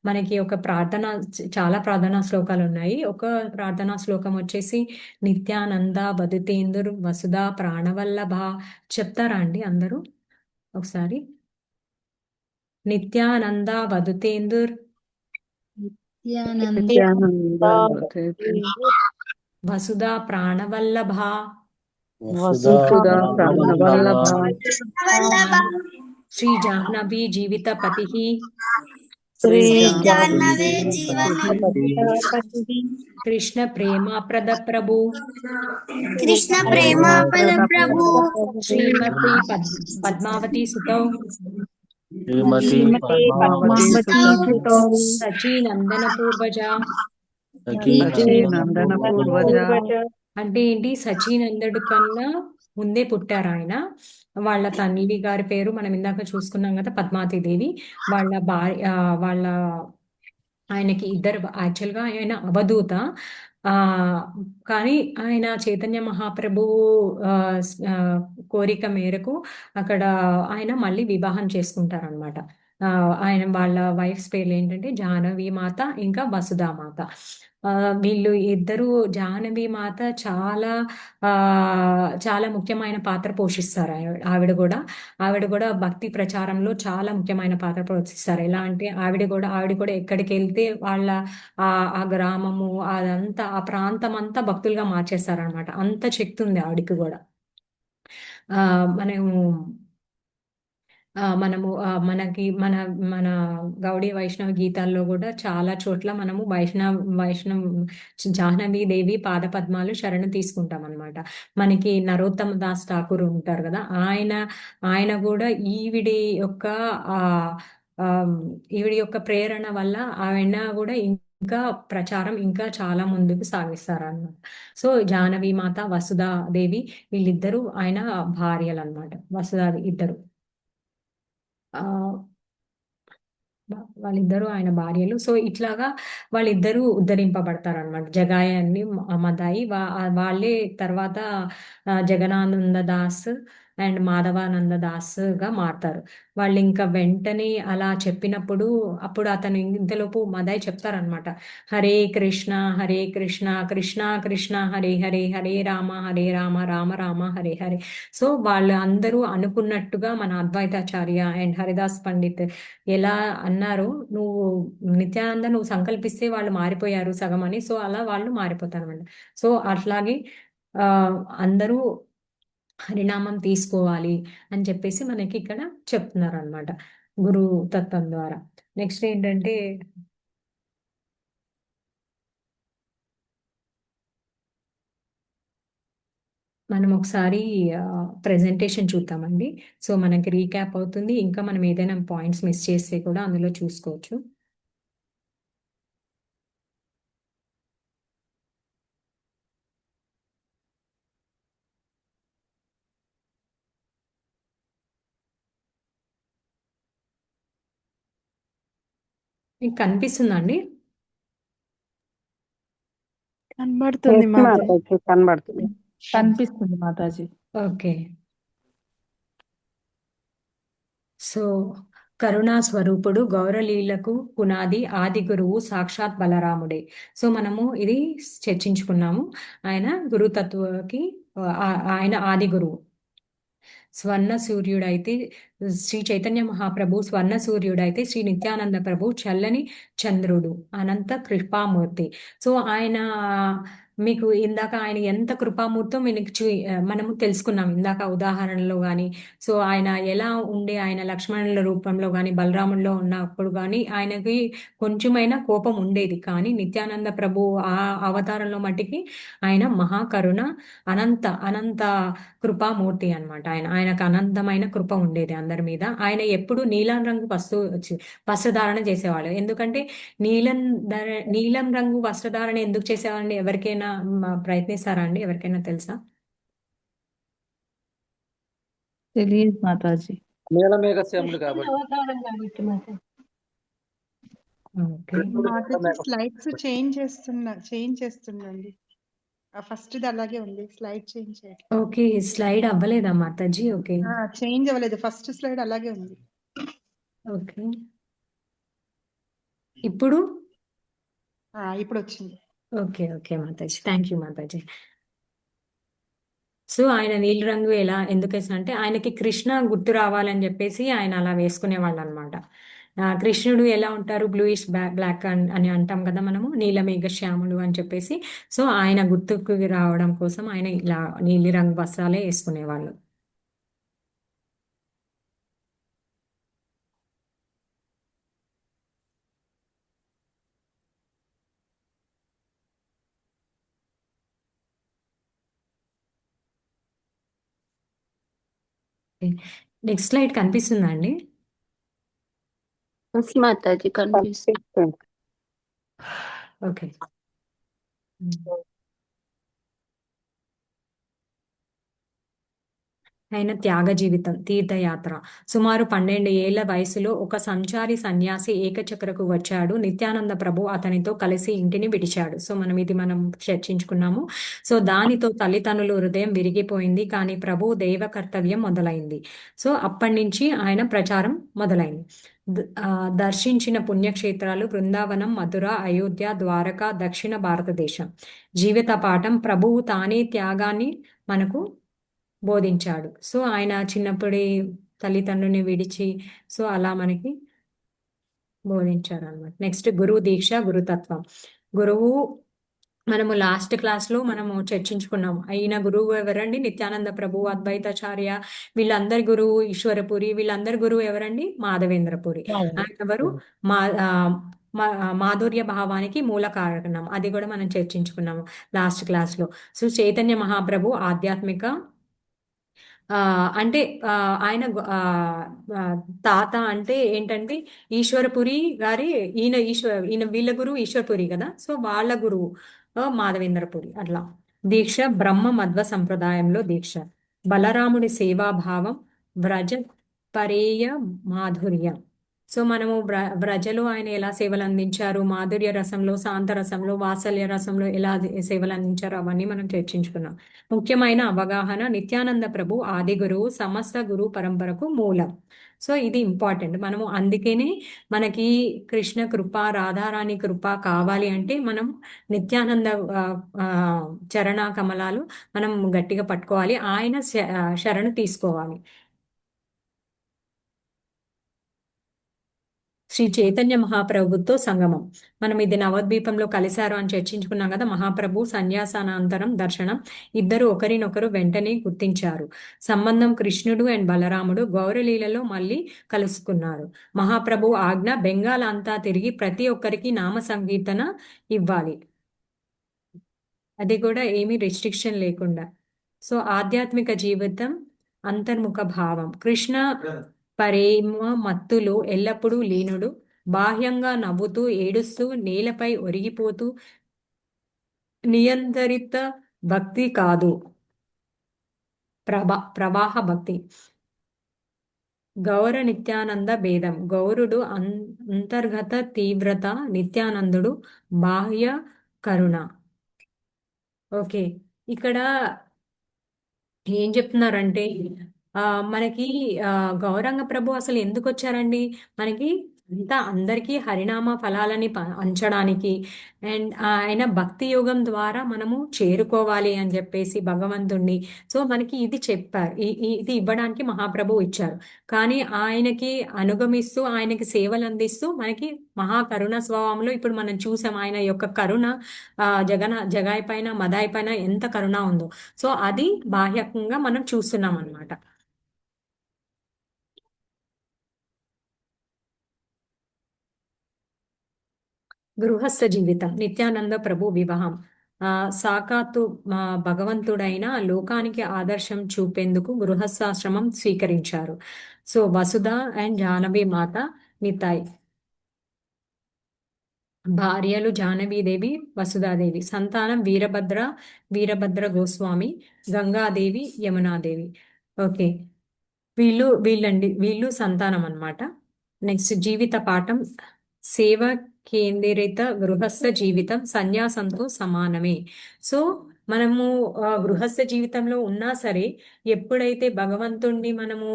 మనకి ఒక ప్రార్థన చాలా ప్రార్థనా శ్లోకాలు ఉన్నాయి. ఒక ప్రార్థనా శ్లోకం వచ్చేసి నిత్యానంద వదుతేందుర్ వసుధా ప్రాణవల్లభ. చెప్తారా అండి అందరూ ఒకసారి? నిత్యానంద వదుతేందుర్ నిత్యానంద నిత్యానంద వదేతి వసుధా ప్రాణవల్లభ వసుధా వసుధా ప్రాణవల్లభ శ్రీ జాహ్నవి జీవిత పతి శ్రీ జాహ్నవే జాహ్నవి జీవపతి కృష్ణ ప్రేమప్రద ప్రభు కృష్ణ ప్రేమాపద ప్రభు శ్రీమతి పద్మావతి సుతౌ శ్రీమతి శ్రీమతే పద్మావతి సుతో సచీనందన పూర్వజ. సచీనందన పూర్వజ. అంటే ఏంటి? సచీనందుడి కన్నా ముందే పుట్టారు ఆయన. వాళ్ళ తల్లి గారి పేరు మనం ఇందాక చూసుకున్నాం కదా, పద్మావతి దేవి. వాళ్ళ భార్య వాళ్ళ ఆయనకి ఇద్దరు, యాక్చువల్గా ఆయన అవధూత. ఆ కానీ ఆయన చైతన్య మహాప్రభు ఆ, ఆ, కోరిక మేరకు అక్కడ ఆయన మళ్ళీ వివాహం చేసుకుంటారనమాట. ఆయన వాళ్ళ వైఫ్స్ పేర్లు ఏంటంటే జాహ్నవి మాత ఇంకా వసుధా మాత. వీళ్ళు ఇద్దరు, జాహ్నవి మాత చాలా ఆ చాలా ముఖ్యమైన పాత్ర పోషిస్తారు. ఆవిడ కూడా భక్తి ప్రచారంలో చాలా ముఖ్యమైన పాత్ర పోషిస్తారు. ఎలా అంటే ఆవిడ కూడా ఎక్కడికి వెళ్తే వాళ్ళ ఆ ఆ గ్రామము అదంతా, ఆ ప్రాంతం అంతా భక్తులుగా మార్చేస్తారనమాట. అంత శక్తి ఉంది ఆవిడకి కూడా. ఆ మనము మనము మనకి మన గౌడీ వైష్ణవ గీతాల్లో కూడా చాలా చోట్ల మనము వైష్ణవ్ జాహ్నవి దేవి పాదపద్మాలు శరణు తీసుకుంటాం అనమాట. మనకి నరోత్తమ దాస్ ఠాకూర్ ఉంటారు కదా, ఆయన కూడా యొక్క ఆ ఆ, ఈవిడి యొక్క ప్రేరణ వల్ల ఆయన కూడా ఇంకా ప్రచారం ఇంకా చాలా ముందుకు సాగిస్తారు అన్నమాట. సో జాహ్నవి మాత, వసుధా దేవి, వీళ్ళిద్దరూ ఆయన భార్యలు అన్నమాట. వసుధా ఇద్దరు ఆ వాళ్ళిద్దరూ ఆయన భార్యలు. సో ఇట్లాగా వాళ్ళిద్దరూ ఉద్ధరింపబడతారు అనమాట. జగాయన్ని మదాయి వాళ్ళే తర్వాత జగనానంద దాస్ అండ్ మాధవానంద దాస్గా మారుతారు. వాళ్ళు ఇంకా వెంటనే అలా చెప్పినప్పుడు అప్పుడు అతను ఇంతలోపు మదాయి చెప్తారనమాట, హరే కృష్ణ హరే కృష్ణ కృష్ణ కృష్ణ హరే హరే హరే రామ రామ రామ హరే హరే. సో వాళ్ళు అందరూ అనుకున్నట్టుగా మన అద్వైతాచార్య అండ్ హరిదాస్ పండిత్ ఎలా అన్నారు, నువ్వు నిత్యానంద నువ్వు సంకల్పిస్తే వాళ్ళు మారిపోయారు సగం అని. సో అలా వాళ్ళు మారిపోతారు అనమాట. సో అట్లాగే ఆ అందరూ హరినామం తీసుకోవాలి అని చెప్పేసి మనకి ఇక్కడ చెప్తున్నారు అనమాట గురు తత్వం ద్వారా. నెక్స్ట్ ఏంటంటే మనం ఒకసారి ప్రెజెంటేషన్ చూద్దామండి. సో మనకి రీక్యాప్ అవుతుంది. ఇంకా మనం ఏదైనా పాయింట్స్ మిస్ చేస్తే కూడా అందులో చూసుకోవచ్చు. మీకు కనిపిస్తుందా అండి? కనబడుతుంది మాతాజీ కనబడుతుంది. కనిపిస్తుంది మాతాజీ. ఓకే. సో కరుణా స్వరూపుడు గౌరలీలకు పునాది ఆది గురువు సాక్షాత్ బలరాముడే. సో మనము ఇది చర్చించుకున్నాము. ఆయన గురుతత్వకి ఆయన ఆది గురువు. స్వర్ణ సూర్యుడైతే శ్రీ చైతన్య మహాప్రభు స్వర్ణ సూర్యుడైతే శ్రీ నిత్యానంద ప్రభు చల్లని చంద్రుడు, అనంత కృపామూర్తి. సో ఆయన మీకు ఇందాక ఆయన ఎంత కృపామూర్తో మనము తెలుసుకున్నాం ఇందాక ఉదాహరణలో కానీ. సో ఆయన ఎలా ఉండే, ఆయన లక్ష్మణుల రూపంలో కానీ బలరాముల్లో ఉన్నప్పుడు కానీ ఆయనకి కొంచెమైనా కోపం ఉండేది. కానీ నిత్యానంద ప్రభు ఆ అవతారంలో మట్టికి ఆయన మహాకరుణ, అనంత అనంత కృపామూర్తి అనమాట. ఆయనకు అనంతమైన కృప ఉండేది అందరి మీద. ఆయన ఎప్పుడు నీలం రంగు వస్త్రధారణ చేసేవాళ్ళు. ఎందుకంటే నీలం రంగు వస్త్రధారణ ఎందుకు చేసేవాళ్ళండి? ఎవరికైనా ప్రయత్నిస్తారా అండి? ఎవరికైనా తెలుసా? తెలియదు మాతాజీ. నీలమేఘ శ్యాముడు కాబట్టి ఓకే. స్లైడ్స్ చేంజ్ చేస్తుండండి. ఫస్ట్ అలాగే ఉంది, స్లైడ్ చేంజ్ చేయండి. ఓకే, స్లైడ్ అవ్వలేదా మాతాజీ? ఓకే చేంజ్ అవ్వలేదు, ఫస్ట్ స్లైడ్ అలాగే ఉంది. ఓకే. ఇప్పుడు ఇప్పుడు వచ్చింది. ఓకే ఓకే మాతాజీ, థ్యాంక్ యూ మాతాజీ. సో ఆయన నీలి రంగు ఎందుకు వేసిన అంటే ఆయనకి కృష్ణ గుర్తు రావాలని చెప్పేసి ఆయన అలా వేసుకునేవాళ్ళు అనమాట. కృష్ణుడు ఎలా ఉంటారు, బ్లూయిష్ బ్లాక్ అని అంటాం కదా మనము, నీలమేఘ శ్యాములు అని చెప్పేసి. సో ఆయన గుర్తుకు రావడం కోసం ఆయన ఇలా నీలి రంగు వస్త్రాలే వేసుకునేవాళ్ళు. నెక్స్ట్ స్లైడ్ కనిపిస్తుందా అండి? మాతాజీ కనిపిస్తుంది. కనిపిస్తుంది. ఓకే. ఆయన త్యాగ జీవితం, తీర్థయాత్ర. సుమారు 12 ఏళ్ల వయసులో ఒక సంచారి సన్యాసి ఏకచక్రకు వచ్చాడు. నిత్యానంద ప్రభు అతనితో కలిసి ఇంటిని విడిచాడు. సో మనం చర్చించుకున్నాము. సో దానితో తల్లిదండ్రులు హృదయం విరిగిపోయింది. కానీ ప్రభు దైవ కర్తవ్యం మొదలైంది. సో అప్పటి నుంచి ఆయన ప్రచారం మొదలైంది. దర్శించిన పుణ్యక్షేత్రాలు బృందావనం, మధుర, అయోధ్య, ద్వారక, దక్షిణ భారతదేశం. జీవిత పాఠం: ప్రభువు తానే త్యాగాన్ని మనకు బోధించాడు. సో ఆయన చిన్నప్పుడే తల్లిదండ్రుని విడిచి సో అలా మనకి బోధించారు అనమాట. నెక్స్ట్ గురువు దీక్ష, గురుతత్వం. గురువు మనము లాస్ట్ క్లాస్లో మనము చర్చించుకున్నాము. అయిన గురువు ఎవరండి? నిత్యానంద ప్రభు, అద్వైతాచార్య, వీళ్ళందరి గురువు ఈశ్వరపురి, వీళ్ళందరి గురువు ఎవరండి? మాధవేంద్రపురి. ఆయన ఎవరు? మాధుర్య భావానికి మూల కారణం. అది కూడా మనం చర్చించుకున్నాము లాస్ట్ క్లాస్లో. సో చైతన్య మహాప్రభు ఆధ్యాత్మిక అంటే ఆయన తాత అంటే ఏంటంటే ఈశ్వరపురి గారి ఈయన వీళ్ళ గురువు ఈశ్వరపురి కదా. సో వాళ్ళ గురువు మాధవేంద్రపురి. అట్లా దీక్ష బ్రహ్మ మధ్వ సంప్రదాయంలో దీక్ష. బలరాముడి సేవాభావం, వ్రజ పరేయ మాధుర్యం. సో మనము వ్రజలో ఆయన ఎలా సేవలు అందించారు, మాధుర్య రసంలో, శాంత రసంలో, వాత్సల్య రసంలో ఎలా సేవలు అందించారు, అవన్నీ మనం చర్చించుకున్నాం. ముఖ్యమైన అవగాహన: నిత్యానంద ప్రభు ఆది గురువు, సమస్త గురు పరంపరకు మూలం. సో ఇది ఇంపార్టెంట్. మనము అందుకనే మనకి కృష్ణ కృప, రాధారాణి కృప కావాలి అంటే మనం నిత్యానంద చరణ కమలాలు మనం గట్టిగా పట్టుకోవాలి, ఆయన శరణు తీసుకోవాలి. శ్రీ చైతన్య మహాప్రభుతో సంగమం. మనం ఇది నవద్వీపంలో కలిశారు అని చర్చించుకున్నాం కదా. మహాప్రభు సన్యాసానంతరం దర్శనం. ఇద్దరు ఒకరినొకరు వెంటనే గుర్తించారు. సంబంధం: కృష్ణుడు అండ్ బలరాముడు గౌరలీలలో మళ్ళీ కలుసుకున్నారు. మహాప్రభు ఆజ్ఞ: బెంగాల్ అంతా తిరిగి ప్రతి ఒక్కరికి నామ సంకీర్తన ఇవ్వాలి. అది కూడా ఏమీ రెస్ట్రిక్షన్ లేకుండా. సో ఆధ్యాత్మిక జీవితం, అంతర్ముఖ భావం. కృష్ణ ప్రేమ మత్తులో ఎల్లప్పుడూ లీనుడు. బాహ్యంగా నవ్వుతూ, ఏడుస్తూ, నేలపై ఒరిగిపోతూ, నియంత్రిత భక్తి కాదు, ప్రవాహ భక్తి. గౌర నిత్యానంద భేదం. గౌరుడు అంతర్గత తీవ్రత, నిత్యానందుడు బాహ్య కరుణ. ఓకే, ఇక్కడ ఏం చెప్తున్నారంటే మనకి గౌరంగ ప్రభు అసలు ఎందుకు వచ్చారండి? మనకి అందరికీ హరినామ ఫలాలని పంచడానికి అండ్ ఆయన భక్తి యోగం ద్వారా మనము చేరుకోవాలి అని చెప్పేసి భగవంతుణ్ణి. సో మనకి ఇది చెప్పారు, ఇది ఇవ్వడానికి మహాప్రభు ఇచ్చారు. కానీ ఆయనకి అనుగమిస్తూ, ఆయనకి సేవలు అందిస్తూ మనకి మహాకరుణ స్వభావంలో ఇప్పుడు మనం చూసాం ఆయన యొక్క కరుణ. జగాయి పైన, మదాయి పైన ఎంత కరుణ ఉందో. సో అది బాహ్యంగా మనం చూస్తున్నాం అన్నమాట. గృహస్థ జీవితం. నిత్యానంద ప్రభు వివాహం. సాకాతు భగవంతుడైన లోకానికి ఆదర్శం చూపేందుకు గృహస్థాశ్రమం స్వీకరించారు. సో వసుధ అండ్ జానవి మాత, నితాయ్. భార్యలు జానవీదేవి, వసుధాదేవి. సంతానం వీరభద్ర గోస్వామి, గంగాదేవి, యమునాదేవి. ఓకే, వీళ్ళు సంతానం అన్నమాట. నెక్స్ట్ జీవిత పాఠం: సేవ కేంద్రిత గృహస్థ జీవితం సన్యాసంతో సమానమే. సో మనము గృహస్థ జీవితంలో ఉన్నా సరే, ఎప్పుడైతే భగవంతుణ్ణి మనము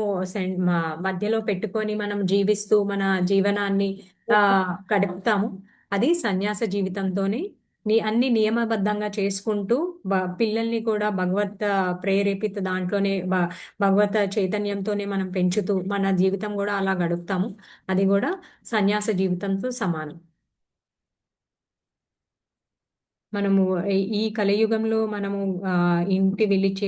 మధ్యలో పెట్టుకొని మనం జీవిస్తూ మన జీవనాన్ని ఆ, గడుపుతాము. అది సన్యాస జీవితంతోనే అన్ని నియమబద్ధంగా చేసుకుంటూ పిల్లల్ని కూడా భగవత్ ప్రేరేపిత దాంట్లోనే భగవత్ చైతన్యంతోనే మనం పెంచుతూ మన జీవితం కూడా అలా గడుపుతాము. అది కూడా సన్యాస జీవితంతో సమానం. మనము ఈ కలియుగంలో మనము ఆ, ఇంటి విడిచే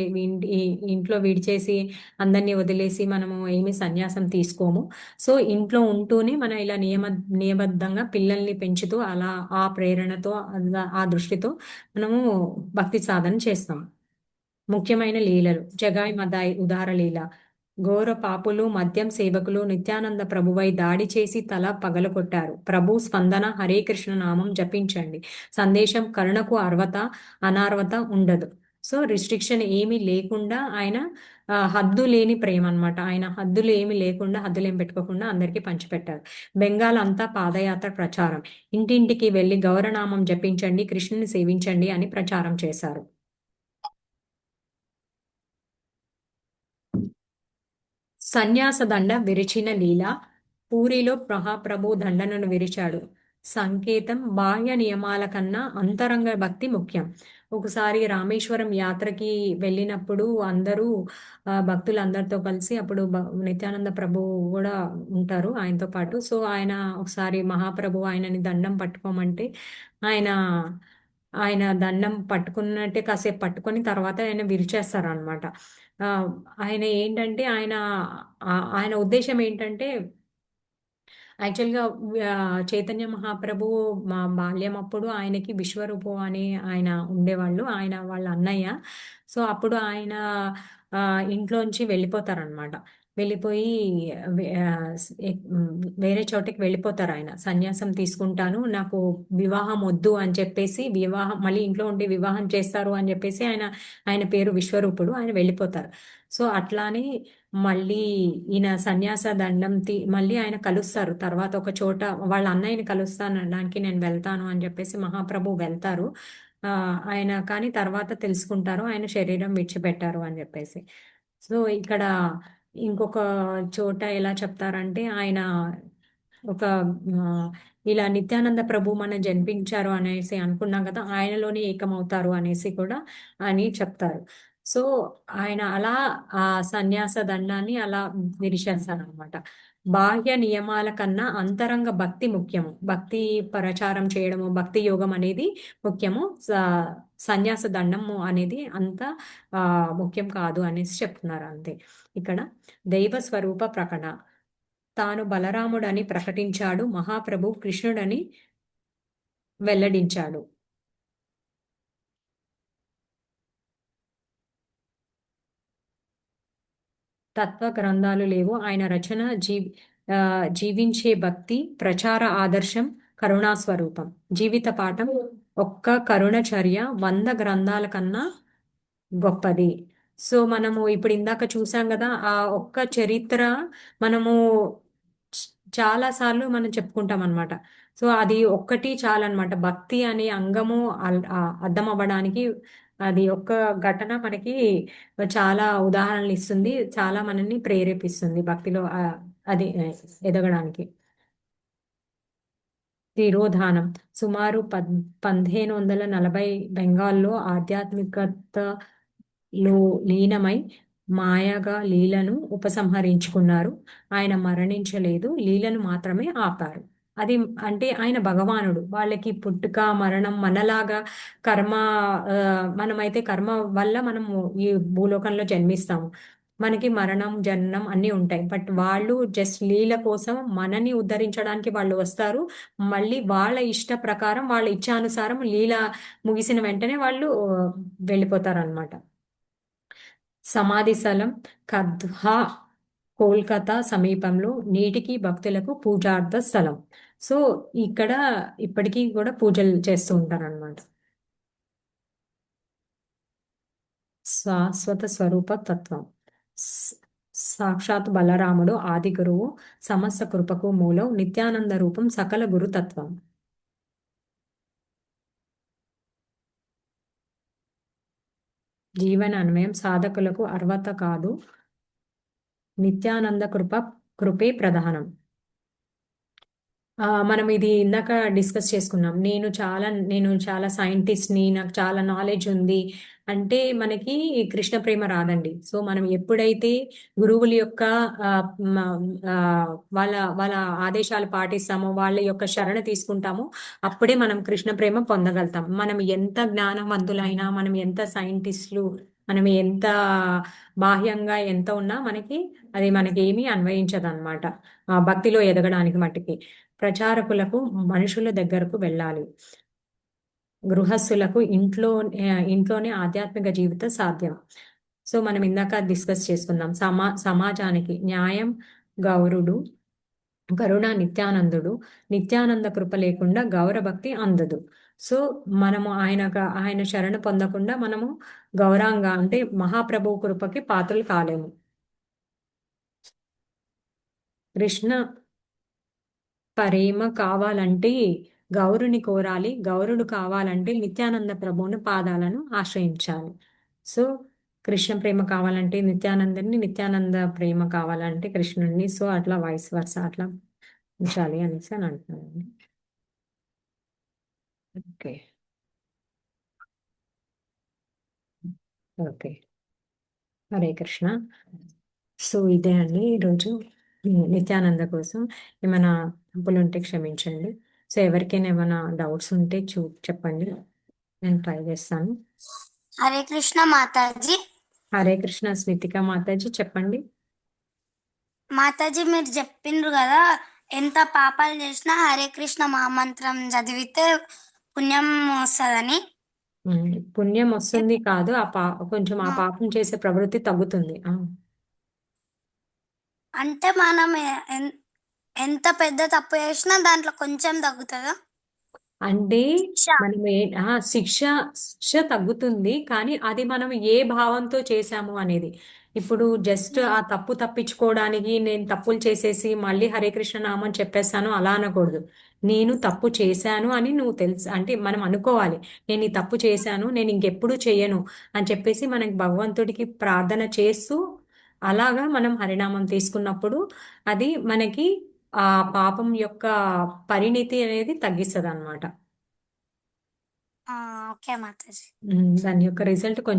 ఇంట్లో విడిచేసి అందరినీ వదిలేసి మనము ఏమి సన్యాసం తీసుకోము. సో ఇంట్లో ఉంటూనే మనం ఇలా నియమబద్ధంగా పిల్లల్ని పెంచుతూ అలా ఆ ప్రేరణతో ఆ దృష్టితో మనము భక్తి సాధన చేస్తాం. ముఖ్యమైన లీలలు జగాయ్ మదాయ్ ఉదార లీల. ఘోర పాపులు మద్యం సేవకులు నిత్యానంద ప్రభువై దాడి చేసి తల పగలగొట్టారు. ప్రభు స్పందన హరే కృష్ణ నామం జపించండి. సందేశం కరుణకు అనార్వత ఉండదు. సో రిస్ట్రిక్షన్ ఏమీ లేకుండా ఆయన హద్దు లేని ప్రేమ అన్నమాట. ఆయన హద్దులు ఏమి లేకుండా హద్దులు ఏమి పెట్టుకోకుండా అందరికీ పంచిపెట్టారు. బెంగాల్ అంతా పాదయాత్ర ప్రచారం. ఇంటింటికి వెళ్లి గౌరనామం జపించండి, కృష్ణుని సేవించండి అని ప్రచారం చేశారు. సన్యాస దండ విరిచిన లీల. పూరిలో మహాప్రభు దండనను విరిచాడు. సంకేతం బాహ్య నియమాల కన్నా అంతరంగ భక్తి ముఖ్యం. ఒకసారి రామేశ్వరం యాత్రకి వెళ్ళినప్పుడు అందరూ భక్తులందరితో కలిసి అప్పుడు నిత్యానంద ప్రభు కూడా ఉంటారు ఆయనతో పాటు. సో ఆయన ఒకసారి మహాప్రభు ఆయనని దండం పట్టుకోమంటే ఆయన ఆయన దండం పట్టుకున్నట్టే కాసేపు పట్టుకొని తర్వాత ఆయన విరిచేస్తారు అనమాట. ఆ, ఆయన ఏంటంటే ఆయన ఉద్దేశం ఏంటంటే యాక్చువల్గా చైతన్య మహాప్రభు మా బాల్యం అప్పుడు ఆయనకి విశ్వరూపం అని ఆయన ఉండేవాళ్ళు, ఆయన వాళ్ళ అన్నయ్య. సో అప్పుడు ఆయన ఇంట్లోంచి వెళ్ళిపోతారనమాట. వెళ్ళిపోయి వే- ఆ, వేరే చోటికి వెళ్ళిపోతారు. ఆయన సన్యాసం తీసుకుంటాను, నాకు వివాహం వద్దు అని చెప్పేసి మళ్ళీ ఇంట్లో ఉండి వివాహం చేస్తారు అని చెప్పేసి ఆయన పేరు విశ్వరూపుడు, ఆయన వెళ్ళిపోతారు. సో అట్లానే మళ్ళీ ఈయన సన్యాస దండం మళ్ళీ ఆయన కలుస్తారు తర్వాత ఒక చోట. వాళ్ళ అన్నయ్యని కలుస్తానడానికి నేను వెళ్తాను అని చెప్పేసి మహాప్రభు వెళ్తారు. ఆయన కానీ తర్వాత తెలుసుకుంటారు ఆయన శరీరం విడిచిపెట్టారు అని చెప్పేసి. సో ఇక్కడ ఇంకొక చోట ఎలా చెప్తారంటే ఆయన ఒక ఆ, ఇలా నిత్యానంద ప్రభు మనం జన్మించారు అనేసి అనుకున్నాం కదా, ఆయనలోనే ఏకమవుతారు అనేసి కూడా అని చెప్తారు. సో ఆయన అలా ఆ సన్యాస దండాన్ని అలా విరిచేస్తారు అనమాట. బాహ్య నియమాల కన్నా అంతరంగ భక్తి ముఖ్యము. భక్తి ప్రచారం చేయడము, భక్తి యోగం అనేది ముఖ్యము. సన్యాస దండము అనేది అంత ఆ ముఖ్యం కాదు అనేసి చెప్తున్నారు అంతే. ఇక్కడ దైవ స్వరూప ప్రకటన. తాను బలరాముడని ప్రకటించాడు, మహాప్రభు కృష్ణుడని వెల్లడించాడు. తత్వ గ్రంథాలు లేవు. ఆయన రచన జీవించే భక్తి ప్రచార ఆదర్శం కరుణా స్వరూపం. జీవిత పాఠం ఒక్క కరుణ చర్య 100 గ్రంథాల కన్నా గొప్పది. సో మనము ఇప్పుడు ఇందాక చూసాం కదా, ఆ ఒక్క చరిత్ర మనము చాలా సార్లు మనం చెప్పుకుంటాం అనమాట. సో అది ఒక్కటి చాలన్నమాట భక్తి అనే అంగము అర్థం అవ్వడానికి. అది ఒక్క ఘటన మనకి చాలా ఉదాహరణలు ఇస్తుంది, చాలా మనల్ని ప్రేరేపిస్తుంది భక్తిలో అది ఎదగడానికి. తిరోధానం. సుమారు 1540 బెంగాల్లో ఆధ్యాత్మికతలో లీనమై మాయగా లీలను ఉపసంహరించుకున్నారు. ఆయన మరణించలేదు, లీలను మాత్రమే ఆపారు. అది అంటే ఆయన భగవానుడు. వాళ్ళకి పుట్టుక మరణం మనలాగా కర్మ, మనమైతే కర్మ వల్ల మనము ఈ భూలోకంలో జన్మిస్తాము. మనకి మరణం జననం అన్నీ ఉంటాయి. బట్ వాళ్ళు జస్ట్ లీల కోసం మనని ఉద్ధరించడానికి వాళ్ళు వస్తారు. మళ్ళీ వాళ్ళ ఇష్ట ప్రకారం వాళ్ళ ఇచ్ఛానుసారం లీల ముగిసిన వెంటనే వాళ్ళు వెళ్ళిపోతారనమాట. సమాధి స్థలం కద్హా, కోల్కతా సమీపంలో, నేటికి భక్తులకు పూజార్థ స్థలం. సో ఇక్కడ ఇప్పటికీ కూడా పూజలు చేస్తూ ఉంటారనమాట. శాశ్వత స్వరూప తత్వం. సాక్షాత్ బలరాముడు ఆది గురువు, సమస్త కృపకు మూలం, నిత్యానంద రూపం సకల గురుతత్వం. జీవన అన్వయం. సాధకులకు అర్హత కాదు, నిత్యానంద కృపే ప్రధానం. మనం ఇది ఇందాక డిస్కస్ చేసుకున్నాం. నేను చాలా సైంటిస్ట్‌ని, నాకు చాలా నాలెడ్జ్ ఉంది అంటే మనకి కృష్ణ ప్రేమ రాదండి. సో, మనం ఎప్పుడైతే గురువుల యొక్క ఆహ్, మ వాళ్ళ వాళ్ళ ఆదేశాలు పాటిస్తామో, వాళ్ళ యొక్క శరణ తీసుకుంటామో, అప్పుడే మనం కృష్ణ ప్రేమ పొందగలుగుతాం. మనం ఎంత జ్ఞానవంతులైనా, మనం ఎంత సైంటిస్ట్‌లు, మనం ఎంత బాహ్యంగా ఎంత ఉన్నా అది మనకేమీ అన్వయించదనమాట. భక్తిలో ఎదగడానికి మట్టికి. ప్రచారకులకు మనుషుల దగ్గరకు వెళ్ళాలి. గృహస్థులకు ఇంట్లోనే ఆధ్యాత్మిక జీవితం సాధ్యం. సో మనం ఇందాక డిస్కస్ చేసుకుందాం. సమాజానికి న్యాయం గౌరుడు కరుణ నిత్యానందుడు నిత్యానంద కృప లేకుండా గౌరభక్తి అందదు. సో మనము ఆయన శరణ పొందకుండా మనము గౌరంగా అంటే మహాప్రభు కృపకి పాత్రలు కాలేము. కృష్ణ ప్రేమ కావాలంటే గౌరుని కోరాలి. గౌరుడు కావాలంటే నిత్యానంద ప్రభువుని పాదాలను ఆశ్రయించాలి. సో కృష్ణ ప్రేమ కావాలంటే నిత్యానందని, నిత్యానంద ప్రేమ కావాలంటే కృష్ణుడిని. సో అట్లా వైస్ వర్స అట్లా ఉంచాలి అనేసి అని అంటున్నానండి. Okay. Okay. Hare Krishna. So ఇదే అండి ఈరోజు నిత్యానంద కోసం. ఏమైనా తప్పులు ఉంటే క్షమించండి. సో ఎవరికైనా ఏమైనా డౌట్స్ ఉంటే చెప్పండి, నేను ట్రై చేస్తాను. హరే కృష్ణ మాతాజీ. హరే కృష్ణ స్మితిక మాతాజీ చెప్పండి. మాతాజీ మీరు చెప్పిండ్రు కదా, ఎంత పాపాలు చేసినా హరే కృష్ణ మహామంత్రం చదివితే పుణ్యం వస్తుందని. పుణ్యం వస్తుంది కాదు, కొంచెం ఆ పాపం చేసే ప్రవృత్తి తగ్గుతుంది. అంటే మనం ఎంత పెద్ద తప్పు చేసినా దాంట్లో కొంచెం తగ్గుతుందా? అంటే శిక్ష. మనం శిక్ష తగ్గుతుంది, కానీ అది మనం ఏ భావంతో చేశాము అనేది. ఇప్పుడు జస్ట్ ఆ తప్పు తప్పించుకోవడానికి నేను తప్పులు చేసేసి మళ్ళీ హరే కృష్ణ నామం చెప్పేస్తాను అలా అనకూడదు. నేను తప్పు చేశాను అని నువ్వు తెలుసు అంటే మనం అనుకోవాలి, నేను ఈ తప్పు చేశాను, నేను ఇంకెప్పుడు చేయను అని చెప్పేసి మనకి భగవంతుడికి ప్రార్థన చేస్తూ అలాగా మనం హరినామం తీసుకున్నప్పుడు అది మనకి ఆ పాపం యొక్క పరిణితి అనేది తగ్గిస్తుంది అనమాట. ఓకే మాతాజీ. దాని యొక్క రిజల్ట్ కొంచెం